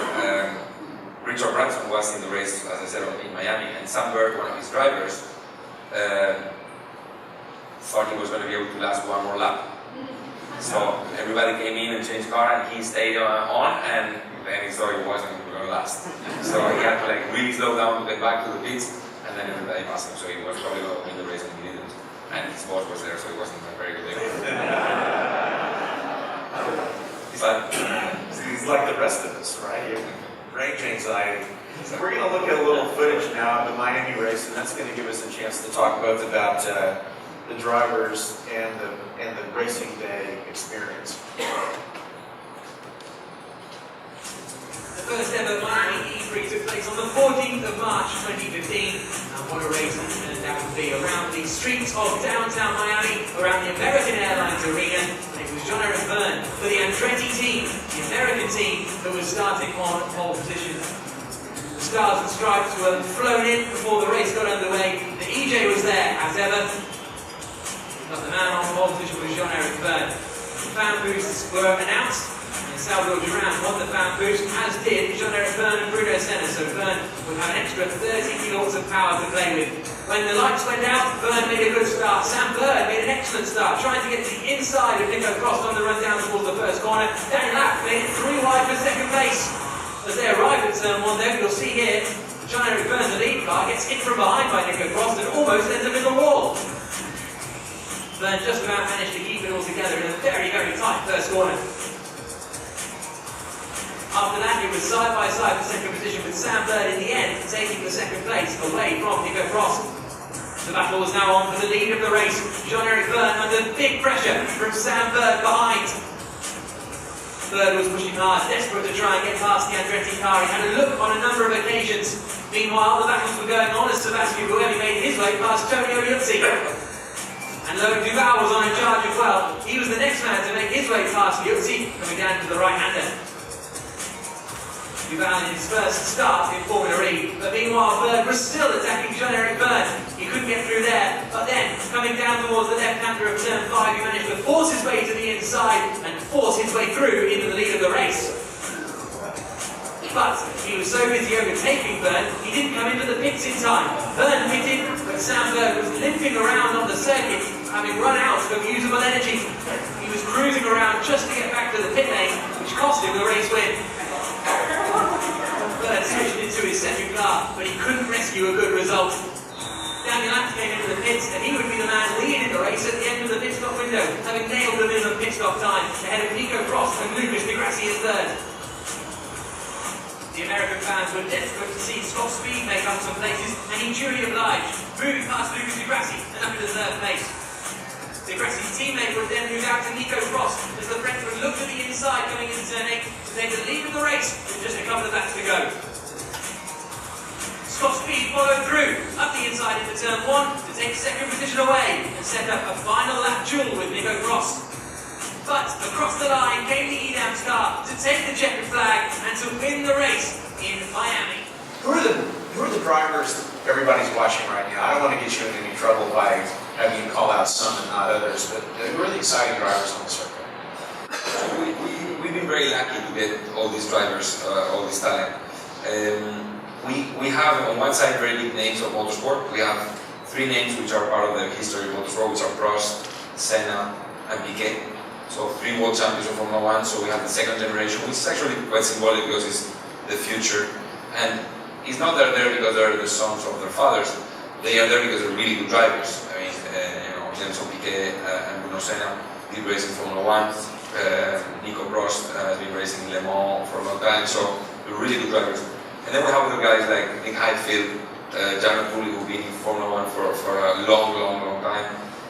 Richard Branson was in the race, as I said, in Miami, and Sam Bird, one of his drivers, thought he was going to be able to last 1 more lap. So everybody came in and changed car, and he stayed on, and then he thought he wasn't going to last. So he had to really slow down to get back to the pits, and then everybody passed him. So he was probably going to win the race, and he didn't. And his boss was there, so he wasn't a very good day. He's like the rest of us, right? Range anxiety. So we're going to look at a little footage now of the Miami race, and that's going to give us a chance to talk both about the drivers and the racing day experience. The first ever Miami E-Prix took place on the 14th of March 2015, and what a race it turned out to be around the streets of downtown Miami, around the American Airlines Arena, and it was John Eric Byrne for the Andretti team, the American team that was starting on pole position. The Stars and Stripes were flown in before the race got underway. The EJ was there, as ever. But the man on pole position was Jean-Eric Vergne. The fan boosts were announced, and Salvador Duran won the fan boost, as did Jean-Eric Vergne and Bruno Senna. So Vergne would have an extra 30 kilowatts of power to play with. When the lights went out, Vergne made a good start. Sam Bird made an excellent start, trying to get to the inside of Nico Frost on the run down towards the first corner. Daniel Lapp made it 3 wide for second place. As they arrive at turn 1, though, you'll see here, Jean-Eric Vergne, the lead car, gets hit from behind by Nico Frost and almost ends up in the wall. Vergne just about managed to keep it all together in a very, very tight first corner. After that, it was side by side for second position, with Sam Bird in the end taking the second place away from Nico Frost. The battle is now on for the lead of the race. Jean-Eric Vergne under big pressure from Sam Bird behind. Bird was pushing hard, desperate to try and get past the Andretti car. He had a look on a number of occasions. Meanwhile, the battles were going on as Sebastian Buemi made his way past Tonio Liuzzi. And Logan Duval was on in charge as well. He was the next man to make his way past Liuzzi, coming down to the right-hander. Duval in his first start in Formula E, but meanwhile Bird was still attacking Jean-Eric Vergne. He couldn't get through there, but then, coming down towards the left-hander of turn 5, he managed to force his way to the inside and force his way through into the lead of the race. But he was so busy overtaking Vergne, he didn't come into the pits in time. Vergne pitted, but Sam Bird was limping around on the circuit, having run out of usable energy. He was cruising around just to get back to the pit lane, which cost him the race win. Bird switched into his second car, but he couldn't rescue a good result. Daniel Lapp came into the pits, and he would be the man leading the race at the end of the pit stop window, having nailed the minimum pit stop time ahead of Nico Frost and Lucas Di Grassi in third. The American fans were desperate to see Scott Speed make up some places, and he duly obliged, moving past Lucas Di Grassi and up into third place. Di Grassi's teammate would then move out to Nico Frost as the Frenchman looked to the inside coming into turn 8 to take the lead of the race with just a couple of laps to go. Scott Speed followed through, up the inside into turn 1 to take second position away and set up a final lap duel with Nico Frost. But across the line came the Edam's car to take the checkered flag and to win the race in Miami. Who are the drivers everybody's watching right now? I don't want to get you in any trouble by having you call out some and not others, but who are the exciting drivers on the circuit? We've been very lucky to get all these drivers, all this talent. We have on one side very big names of motorsport. We have 3 names which are part of the history of motorsport, which are Prost, Senna, and Piquet. So 3 world champions of Formula 1. So we have the second generation, which is actually quite symbolic because it's the future. And it's not that they're there because they're the sons of their fathers. They are there because they're really good drivers. I mean, Nelson Piquet and Bruno Senna did race in Formula 1. Nico Prost has been racing in Le Mans for a long time. So they're really good drivers. And then we have other guys like Nick Heidfeld, Jarno Trulli, who've been in Formula 1 for a long time.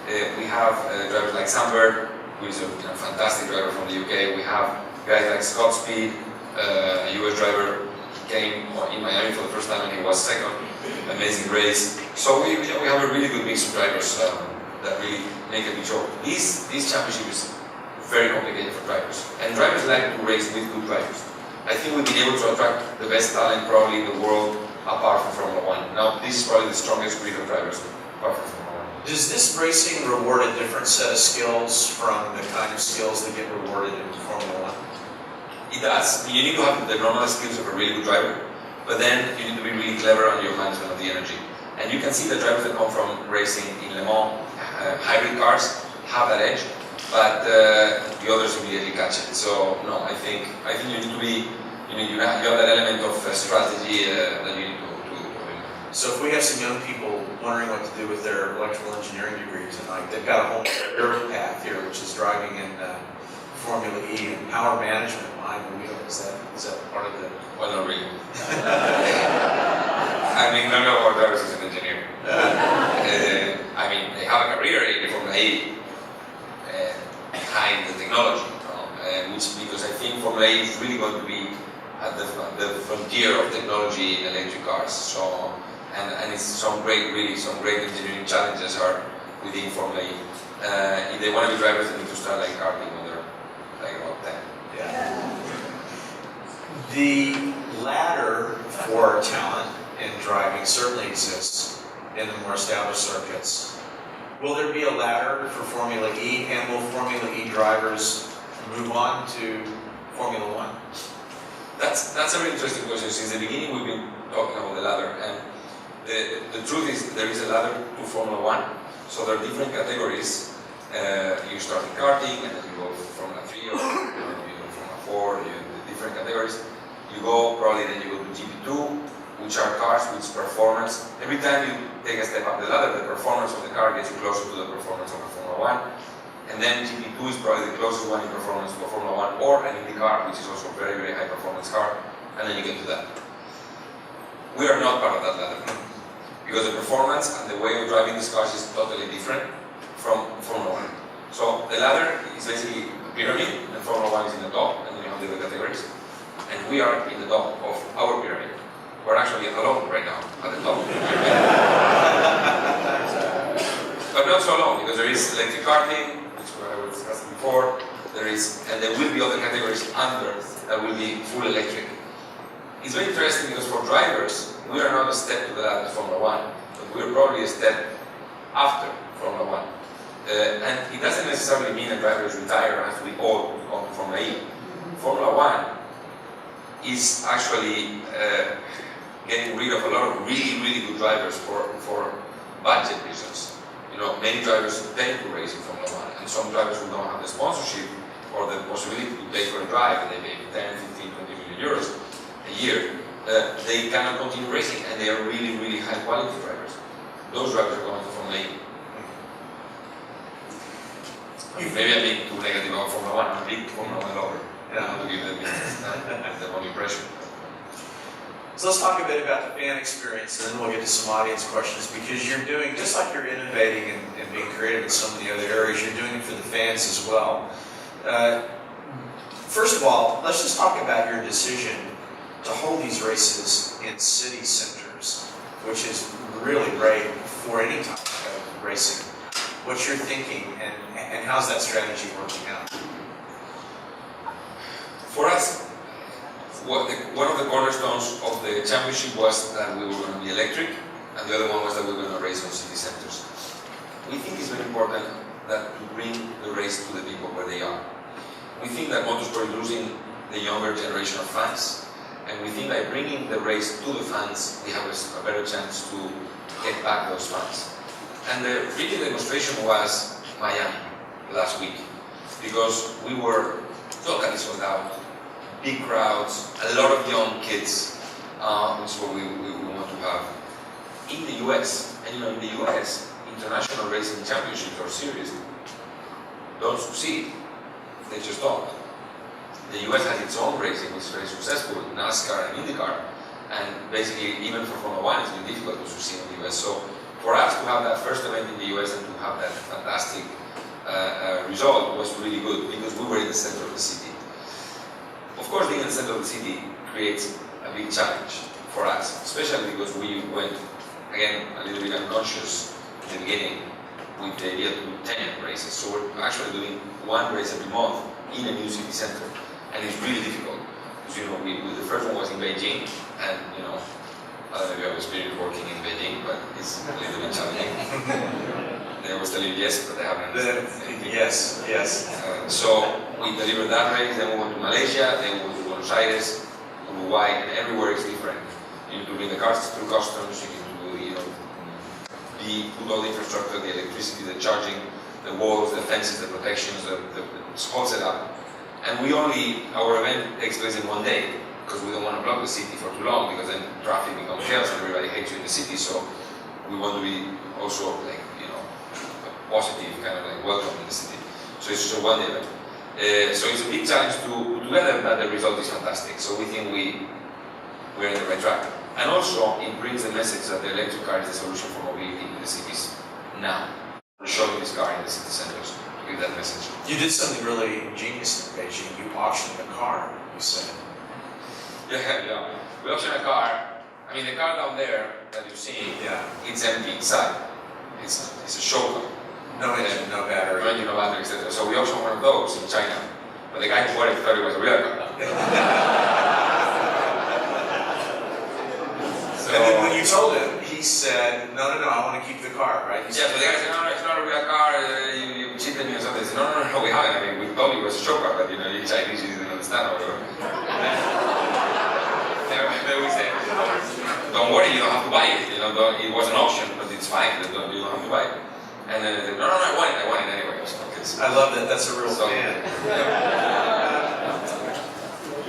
We have drivers like Sam Bird, who is a fantastic driver from the UK. We have guys like Scott Speed, a US driver. He came in Miami for the first time and he was second. Amazing race. So we have a really good mix of drivers that really make a big show. This championship is very complicated for drivers. And drivers like to race with good drivers. I think we've been able to attract the best talent probably in the world apart from Formula 1. Now, this is probably the strongest breed of drivers apart from Formula 1. Does this racing reward a different set of skills from the kind of skills that get rewarded in Formula 1? It does. You need to have the normal skills of a really good driver, but then you need to be really clever on your management of the energy. And you can see the drivers that come from racing in Le Mans, hybrid cars, have that edge, but the others immediately catch it. So no, I think you need to be, you have that element of strategy that you need to win. So if we have some young people wondering what to do with their electrical engineering degrees, and like they've got a whole career path here, which is driving in Formula E and power management behind the wheel, is that part of the? Well, not really. I mean, none of our drivers is an engineer. I mean, they have a career in Formula E behind the technology, because I think Formula E is really going to be at the frontier of technology in electric cars. So, and it's some great engineering challenges are within Formula E. If they want to be drivers, they need to start like karting when they're like about 10. Yeah. The ladder for talent in driving certainly exists, in the more established circuits. Will there be a ladder for Formula E, and will Formula E drivers move on to Formula One? That's a very interesting question. Since the beginning, we've been talking about the ladder, and the truth is there is a ladder to Formula One. So there are different categories. You start in karting, and then you go Formula 3, or you go Formula 4. You different categories. You go probably then you go to GP2, which are cars with performance. Every time you take a step up the ladder, the performance of the car gets you closer to the performance of a Formula 1. And then GP2 is probably the closest one in performance to a Formula 1 or an Indy car, which is also a very, very high performance car. And then you get to that. We are not part of that ladder. Because the performance and the way of driving these cars is totally different from Formula 1. So the ladder is basically a pyramid, and Formula 1 is in the top, and then you have the other categories. And we are in the top of our pyramid. We're actually alone right now at the top. But not so alone, because there is electric karting, which I was discussing before. And there will be other categories under that will be full electric. It's very interesting because for drivers, we are not a step to the ladder to Formula 1, but we're probably a step after Formula 1. And it doesn't necessarily mean a driver is retired or has to be all on Formula E. Formula 1 is actually getting rid of a lot of really, really good drivers for budget reasons. You know, many drivers tend to race in Formula 1, and some drivers who don't have the sponsorship or the possibility to pay for a drive, and they pay 10, 15, 20 million euros a year, they cannot continue racing, and they are really, really high quality drivers. Those drivers are going to Formula E. Maybe I'm being too negative about Formula 1. I'm a big Formula 1 lover. To give them the wrong impression. So let's talk a bit about the fan experience, and then we'll get to some audience questions, because you're doing, just like you're innovating and being creative in some of the other areas, you're doing it for the fans as well. First of all, let's just talk about your decision to hold these races in city centers, which is really great for any type of racing. What's your thinking, and how's that strategy working out? For us, one of the cornerstones of the championship was that we were going to be electric, and the other one was that we were going to race on city centers. We think it's very important that to bring the race to the people where they are. We think that motorsport is losing the younger generation of fans, and we think by bringing the race to the fans, we have a better chance to get back those fans. And the really demonstration was Miami last week, because we were totally sold out. Big crowds, a lot of young kids, which is what we want to have. In the US, and you know, in the US, international racing championships or series don't succeed. They just don't. The US has its own racing, which is very successful, NASCAR and IndyCar, and basically even for Formula 1 it's been difficult to succeed in the US. So for us to have that first event in the US and to have that fantastic result was really good, because we were in the center of the city. Of course, being in the center of the city creates a big challenge for us, especially because we went, again, a little bit unconscious in the beginning with the idea to do 10 races. So we're actually doing one race every month in a new city center, and it's really difficult. Because, you know, the first one was in Beijing, and, you know, I don't know if you have experience working in Beijing, but it's a little bit challenging. They always tell you yes, but they haven't. Yes. So we delivered that race, then we went to Malaysia, then we went to Buenos Aires, Uruguay, and everywhere is different. You need to bring the cars through customs, you need to, put all the infrastructure, the electricity, the charging, the walls, the fences, the protections, the whole setup. And our event takes place in one day, because we don't want to block the city for too long, because then traffic becomes chaos and everybody hates you in the city. So we want to be also like, positive, kind of like welcome in the city. So it's just a one day event. So it's a big challenge to put together, but the result is fantastic. So we think we're in the right track. And also, it brings the message that the electric car is the solution for mobility in the cities now. We're showing this car in the city centers to give that message. You did something really ingenious in Beijing. You auctioned a car, you said. Yeah. We auctioned a car. I mean, the car down there that you're seeing, it's empty inside. It's a show car. No engine, no battery. No engine, no battery, etc. So we auctioned one of those in China. But the guy who bought it thought it was a real car. And then when you told him, he he said, no, I want to keep the car, right? He Yeah, said, so the guy said, no, it's not a real car, you cheated me or something. They said, no, we haven't. I mean, we thought it was a show car, but you Chinese, you didn't understand or whatever. Then we said, don't worry, you don't have to buy it. It was an auction, but it's fine. You don't have to buy it. And then they said, no, I want it anyway. I love that. That's a real fan.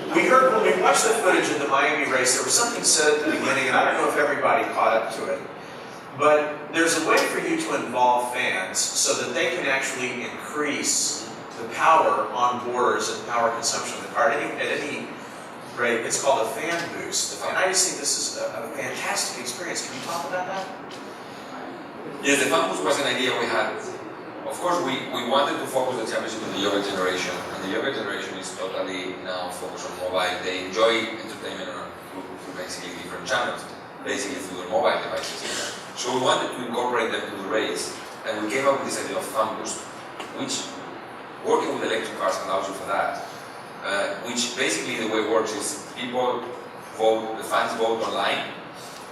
We heard when we watched the footage of the Miami race, there was something said at the beginning, and I don't know if everybody caught up to it, but there's a way for you to involve fans so that they can actually increase the power on borders and power consumption of the car. At any rate, it's called a fan boost. And I just think this is a fantastic experience. Can you talk about that? Yes, the fan boost was an idea we had. Of course, we wanted to focus the championship on the younger generation, and the younger generation is totally now focused on mobile. They enjoy entertainment through basically different channels, basically through their mobile devices. So we wanted to incorporate them to the race, and we came up with this idea of fan boost, which working with electric cars allows you for that. Which basically the way it works is people vote, the fans vote online,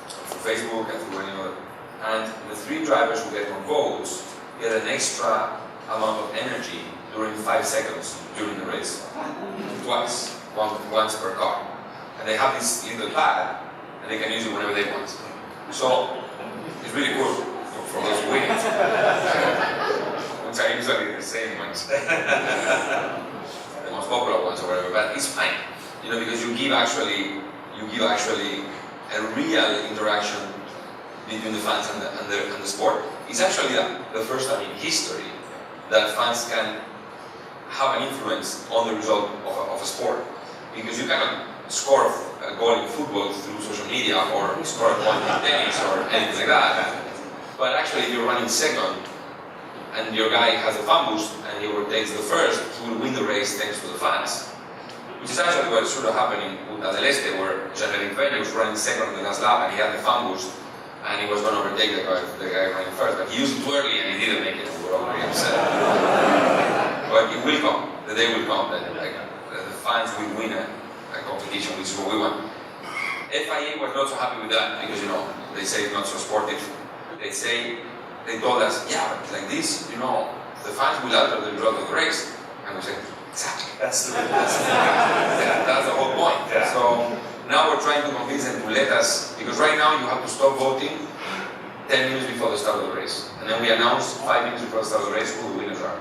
through Facebook and through any other, and the 3 drivers who get more votes get an extra amount of energy during 5 seconds during the race. Twice, once per car. And they have this little pad, and they can use it whenever they want. So, it's really cool for those who win it. Which are usually the same ones. The most popular ones or whatever, but it's fine. Because you give actually a real interaction between the fans and the sport. It's actually the first time in history that fans can have an influence on the result of a sport. Because you cannot score a goal in football through social media or score a point in tennis or anything like that. But actually, if you're running second and your guy has a fan boost and he overtakes the first, he will win the race thanks to the fans. Which is actually what should have happened in Punta del Este, where Jean-Éric Vergne was running second on the last lap and he had the fan boost. And he was going to overtake the guy running first, but he used it too early and he didn't make it, and we were all very upset. But it will come, the day will come that the fans will win a competition, which is what we want. FIA was not so happy with that because, they say it's not so sportive. They told us, yeah, but like this, the fans will alter the result of the race. And we said, exactly. That's the whole point. Yeah. So, now we're trying to convince them to let us, because right now you have to stop voting 10 minutes before the start of the race. And then we announce 5 minutes before the start of the race who the winners are.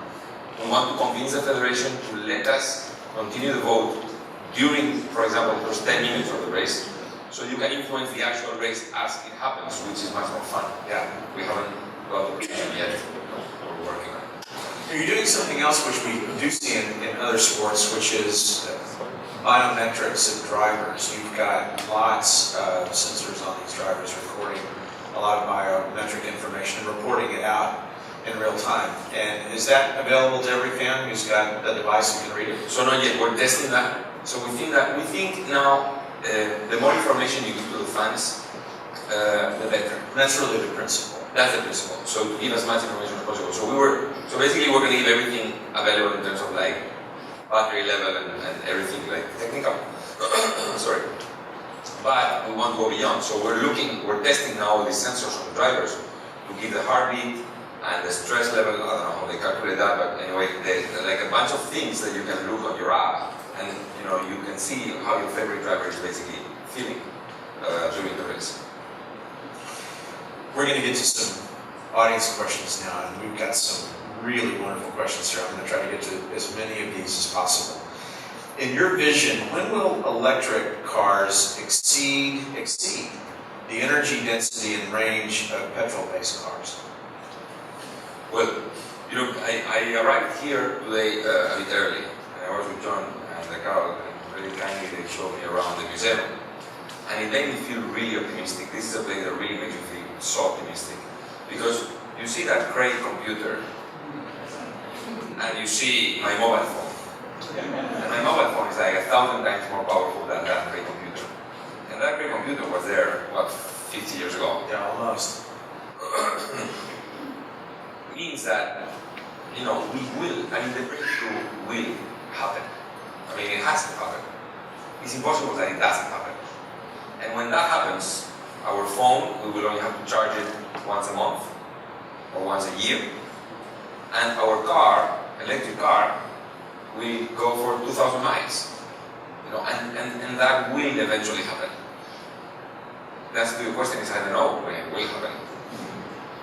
We want to convince the federation to let us continue the vote during, for example, the first 10 minutes of the race, so you can influence the actual race as it happens, which is much more fun. Yeah. We haven't got the position yet. We're working on it. You're doing something else which we do see in other sports, which is biometrics of drivers. You've got lots of sensors on these drivers recording a lot of biometric information and reporting it out in real time. And is that available to every fan who's got a device who can read it? So not yet. We're testing that. So we think now the more information you give to the fans, the better. And that's really the principle. That's the principle. So to give as much information as possible. So basically we're going to give everything available in terms of battery level and everything technical. Sorry. But we want to go beyond. So we're testing now all these sensors on the drivers to give the heartbeat and the stress level. I don't know how they calculate that, but anyway, like a bunch of things that you can look on your app, and you can see how your favorite driver is basically feeling during the race. We're going to get to some audience questions now, and we've got some really wonderful questions here. I'm going to try to get to as many of these as possible. In your vision, when will electric cars exceed the energy density and range of petrol-based cars? Well, I arrived here today a bit early, and I was with John and the Carol, and really kindly they showed me around the museum, and it made me feel really optimistic. This is a place that really makes me feel so optimistic, because you see that great computer, and you see my mobile phone. And my mobile phone is like 1,000 times more powerful than that great computer. And that great computer was there, 50 years ago? Yeah, almost. Means that, we will, the breakthrough will happen. It has to happen. It's impossible that it doesn't happen. And when that happens, Our phone, we will only have to charge it once a month or once a year. And our car, electric car, will go for 2,000 miles. You know, and that will eventually happen. That's the question is, I don't know when it will happen.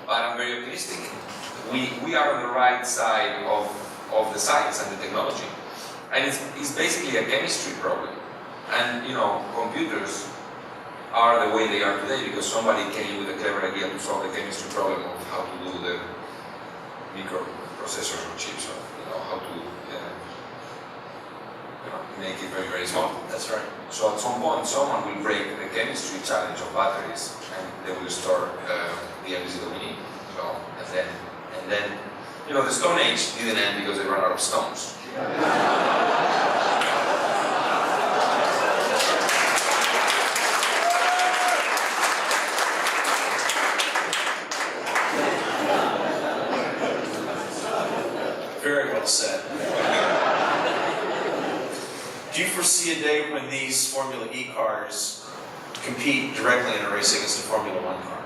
But I'm very optimistic. We are on the right side of the science and the technology. And it's basically a chemistry problem. And you know, computers are the way they are today because somebody came with a clever idea to solve the chemistry problem of how to do the microprocessors or chips, or you know, how to make it very, very small. That's right. So at some point, someone will break the chemistry challenge of batteries, and they will store the energy that we need. So, and then, you know, the Stone Age didn't end because they ran out of stones. Very well said. Do you foresee a day when these Formula E cars compete directly in a race against a Formula One car?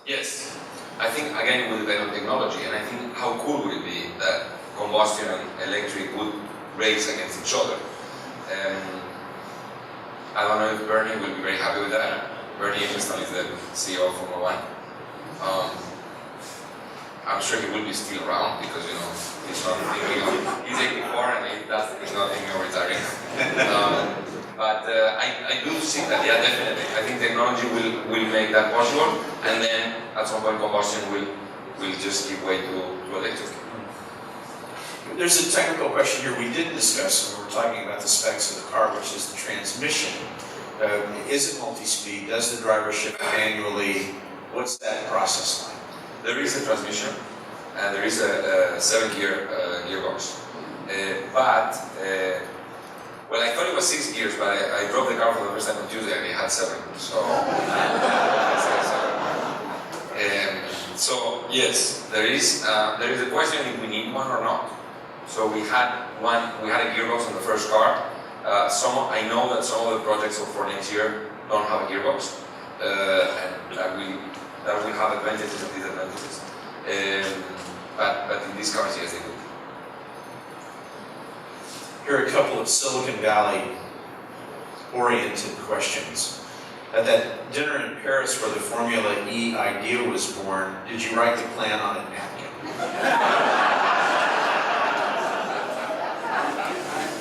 Yes. I think, again, it will depend on technology, and I think how cool would it be that combustion and electric would race against each other. I don't know if Bernie will be very happy with that. Bernie Ecclestone is the CEO of Formula One. I'm sure he will be still around because, you know, he's not thinking of, he's 84 and he's not thinking of retiring. But I do see that, yeah, definitely. I think technology will make that possible, and then at some point combustion will just give way to electric. There's a technical question here we didn't discuss when we were talking about the specs of the car, which is the transmission. Is it multi-speed? Does the driver shift manually? What's that process like? There is a transmission, and there is a 7-gear gearbox. Well, I thought it was 6 gears, but I drove the car for the first time on Tuesday and it had 7. So, so yes, there is a question if we need one or not. So we had a gearbox on the first car. I know that some of the projects for next year don't have a gearbox, and that will have advantages and disadvantages. But in these cars, yes, they do. Here are a couple of Silicon Valley oriented questions. At that dinner in Paris where the Formula E idea was born, did you write the plan on a napkin?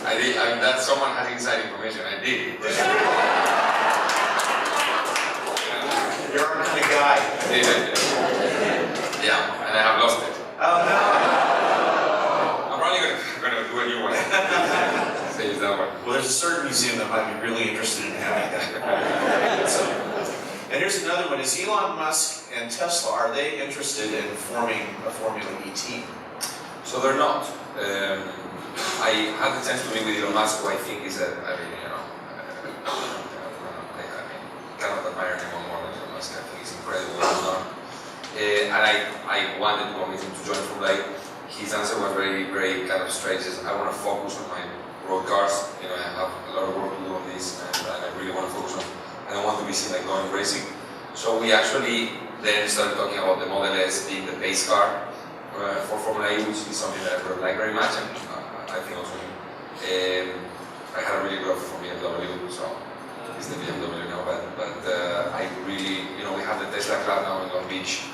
I did. That someone had inside information. I did. You're our kind of guy. Yeah, and I have lost it. Oh no! I'm probably gonna do a new one. Say it's that one. Well, there's a certain museum that might be really interested in having that. So, and here's another one: is Elon Musk and Tesla, are they interested in forming a Formula E team? So they're not. I had the chance to meet with Elon Musk, who I think is cannot admire anyone more than Elon Musk. I think he's incredible. And I wanted to convince him to join Formula E. His answer was very, very kind of straight. He says, I want to focus on my road cars. You know, I have a lot of work to do on this, and I really want to focus on. I don't want to be seen like going racing. So we actually then started talking about the Model S being the base car for Formula E, which is something that I would like very much, and I think also I had a really good offer from BMW, so it's the BMW now, but I really, you know, we have the Tesla Club now in Long Beach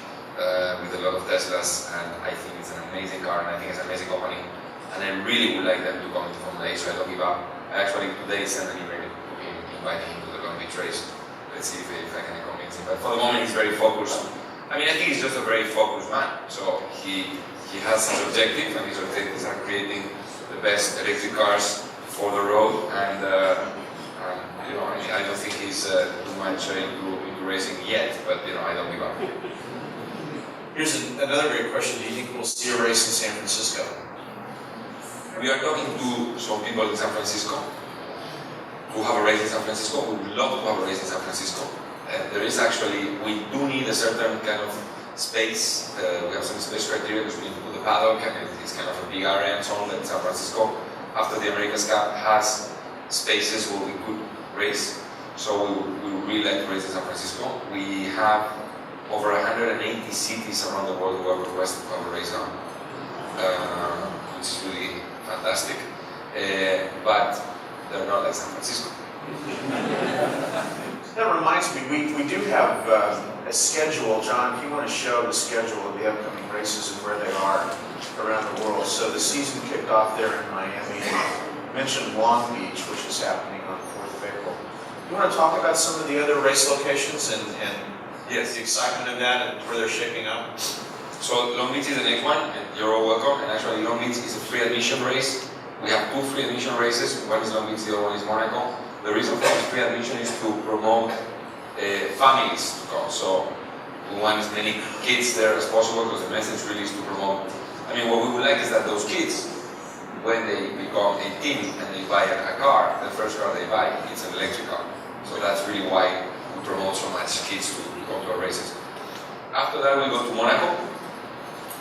with a lot of Teslas, and I think it's an amazing car, and I think it's an amazing company, and I really would like them to come to Formula E, so I don't give up. I actually today sent an email to him, inviting him to the Long Beach race. Let's see if I can convince him, but for the moment he's very focused. I mean, I think he's just a very focused man, so he has his objectives, and his objectives are creating the best electric cars for the road, and you know, I don't think he's too much into racing yet, but you know, I don't give up. Here's another great question: do you think we'll see a race in San Francisco? We are talking to some people in San Francisco who have a race in San Francisco. We would love to have a race in San Francisco. There is actually, we do need a certain kind of space. We have some space criteria because we need to put the paddock, and it's kind of a big area and so on. That San Francisco, after the America's Cup, has spaces where we could race. So we would really like to race in San Francisco. We have over 180 cities around the world who have requested to have a race now, which is really fantastic. But they're not like San Francisco. That reminds me, we do have a schedule. John, if you want to show the schedule of the upcoming races and where they are around the world. So the season kicked off there in Miami. You mentioned Long Beach, which is happening on the 4th of April. You want to talk about some of the other race locations and Yes. the excitement of that and where they're shaping up? So Long Beach is the next one, and you're all welcome. And actually, Long Beach is a free admission race. We have 2 free admission races. One is Long Beach, the other one is Monaco. The reason for this free admission is to promote families to come. So we want as many kids there as possible, because the message really is to promote. I mean, what we would like is that those kids, when they become 18 and they buy a car, the first car they buy, it's an electric car. So that's really why we promote so much kids to come to our races. After that, we go to Monaco.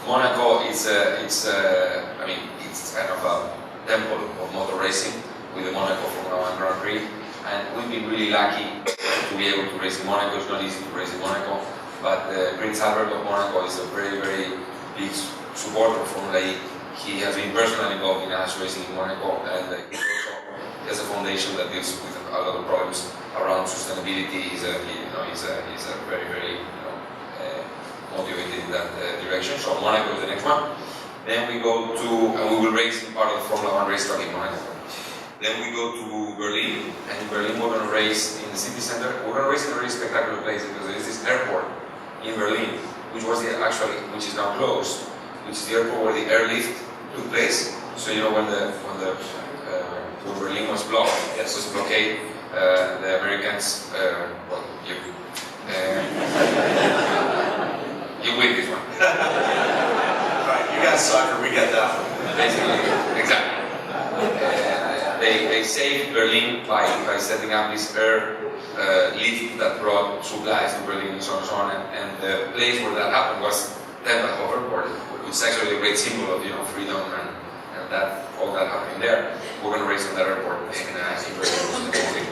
Monaco is it's kind of a temple of motor racing with the Monaco Formula 1 Grand Prix, and we've been really lucky to be able to race in Monaco. It's not easy to race in Monaco, but Prince Albert of Monaco is a very, very big supporter of Formula E. He has been personally involved in us racing in Monaco, and he also has a foundation that deals with a lot of problems around sustainability. He's a very, very motivated in that direction. So Monaco is the next one. Then we go to, and we will race in part of the Formula 1 racetrack in Monaco. Then we go to Berlin, and in Berlin we're going to race in the city center. We're going to race in a very spectacular place, because there is this airport in Berlin, which is now closed, which is the airport where the airlift took place. So you know when Berlin was blocked, it was a blockade. The Americans, you win this one. Right, you got soccer, we got that one. Basically, exactly. They saved Berlin by setting up this air lift that brought supplies to Berlin and so on and so on. And the place where that happened was Tempelhof Airport, which is actually a great symbol of freedom and that all that happening there. We're going to race on that airport in Berlin.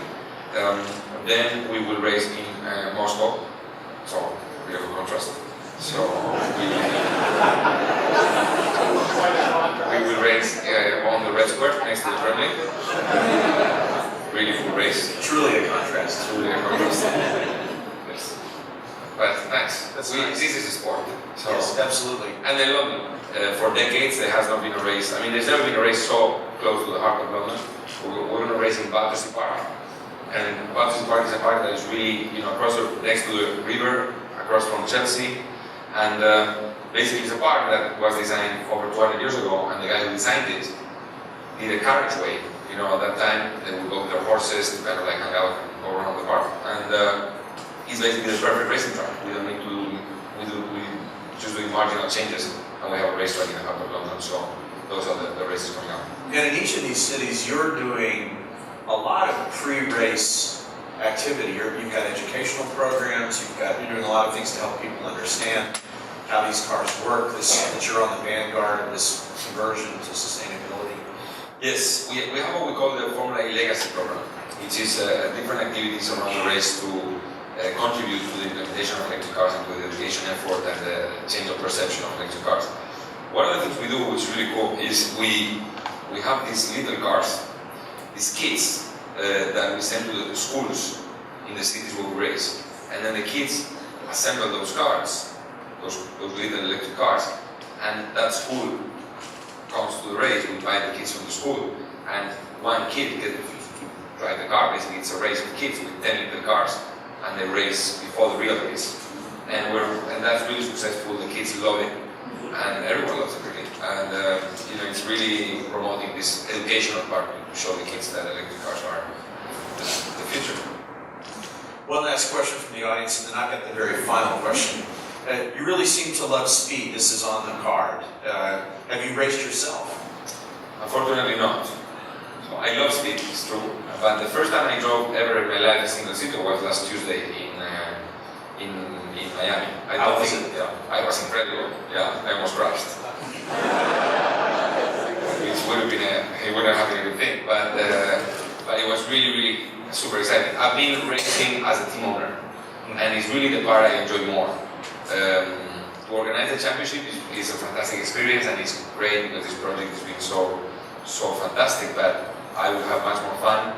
Then we will race in Moscow. So we have a contrast. So we will race on the Red Square next to the Kremlin. Really cool race. Truly a contrast. Truly a contrast. Yes. But thanks. This is a sport. So, Yes, absolutely. And then London. For decades there has not been a race. I mean, there's never been a race so close to the heart of London. We're going to race in Battersea Park. And Battersea Park is a park that is really, next to the river, across from Chelsea. And basically it's a park that was designed over 200 years ago, and the guy who designed it did a carriageway. At that time they would go with their horses to kind of like hang out and go around the park. And it's basically the perfect racing track. We don't need to we just doing marginal changes, and we have a racetrack in the heart of London. So those are the races coming up. And in each of these cities, you're doing a lot of pre-race activity. You've got educational programs, you're doing a lot of things to help people understand how these cars work, that you're on the vanguard of this conversion to sustainability. Yes, we have what we call the Formula E Legacy Program, which is different activities around the race to contribute to the implementation of electric cars and to the education effort and the change of perception of electric cars. One of the things we do, which is really cool, is we have these little cars, these kits that we send to the schools in the cities where we race. And then the kids assemble those cars, those little electric cars, and that school comes to the race. We buy the kids from the school, and one kid gets to drive the car. Basically, it's a race with kids with 10 little cars, and they race before the real race. And that's really successful. The kids love it, and everyone loves it really. And it's really promoting this educational part to show the kids that electric cars are the future. One last question from the audience, and then I've got the very final question. You really seem to love speed. This is on the card. Have you raced yourself? Unfortunately not. So I love speed, it's true. But the first time I drove ever in my life a single seater was last Tuesday in Miami. How was it? Yeah, I was incredible. Yeah, I almost crashed. Which would have been it wouldn't have been a good thing. But it was really, really super excited. I've been racing as a team owner, and it's really the part I enjoy more. To organize the championship is a fantastic experience, and it's great because this project has been so fantastic, but I would have much more fun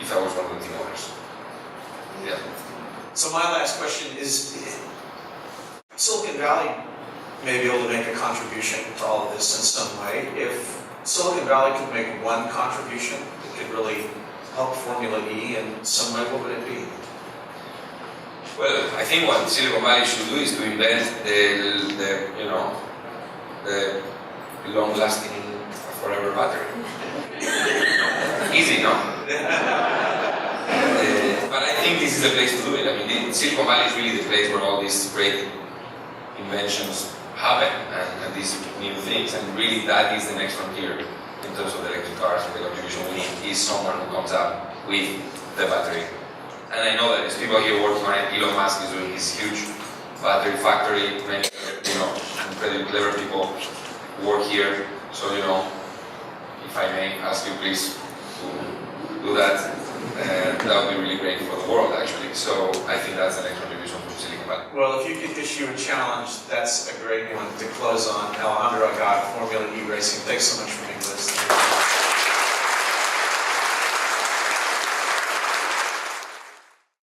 if I was one of the team owners. Yeah. So my last question is, Silicon Valley may be able to make a contribution to all of this in some way. If Silicon Valley could make one contribution that could really help Formula E in some way, what would it be? Well, I think what Silicon Valley should do is to invent the long-lasting forever battery. Easy, no? But I think this is the place to do it. I mean, Silicon Valley is really the place where all these great inventions happen and these new things. And really, that is the next frontier in terms of the electric cars. And the contribution we need is someone who comes up with the battery. And I know that there's people here working on it. Elon Musk is doing his huge battery factory. Many, incredibly clever people work here. So, if I may ask you please to do that, that would be really great for the world, actually. So I think that's the next contribution from Silicon Valley. Well, if you could issue a challenge, that's a great one to close on. Alejandro Agag, Formula E Racing. Thanks so much for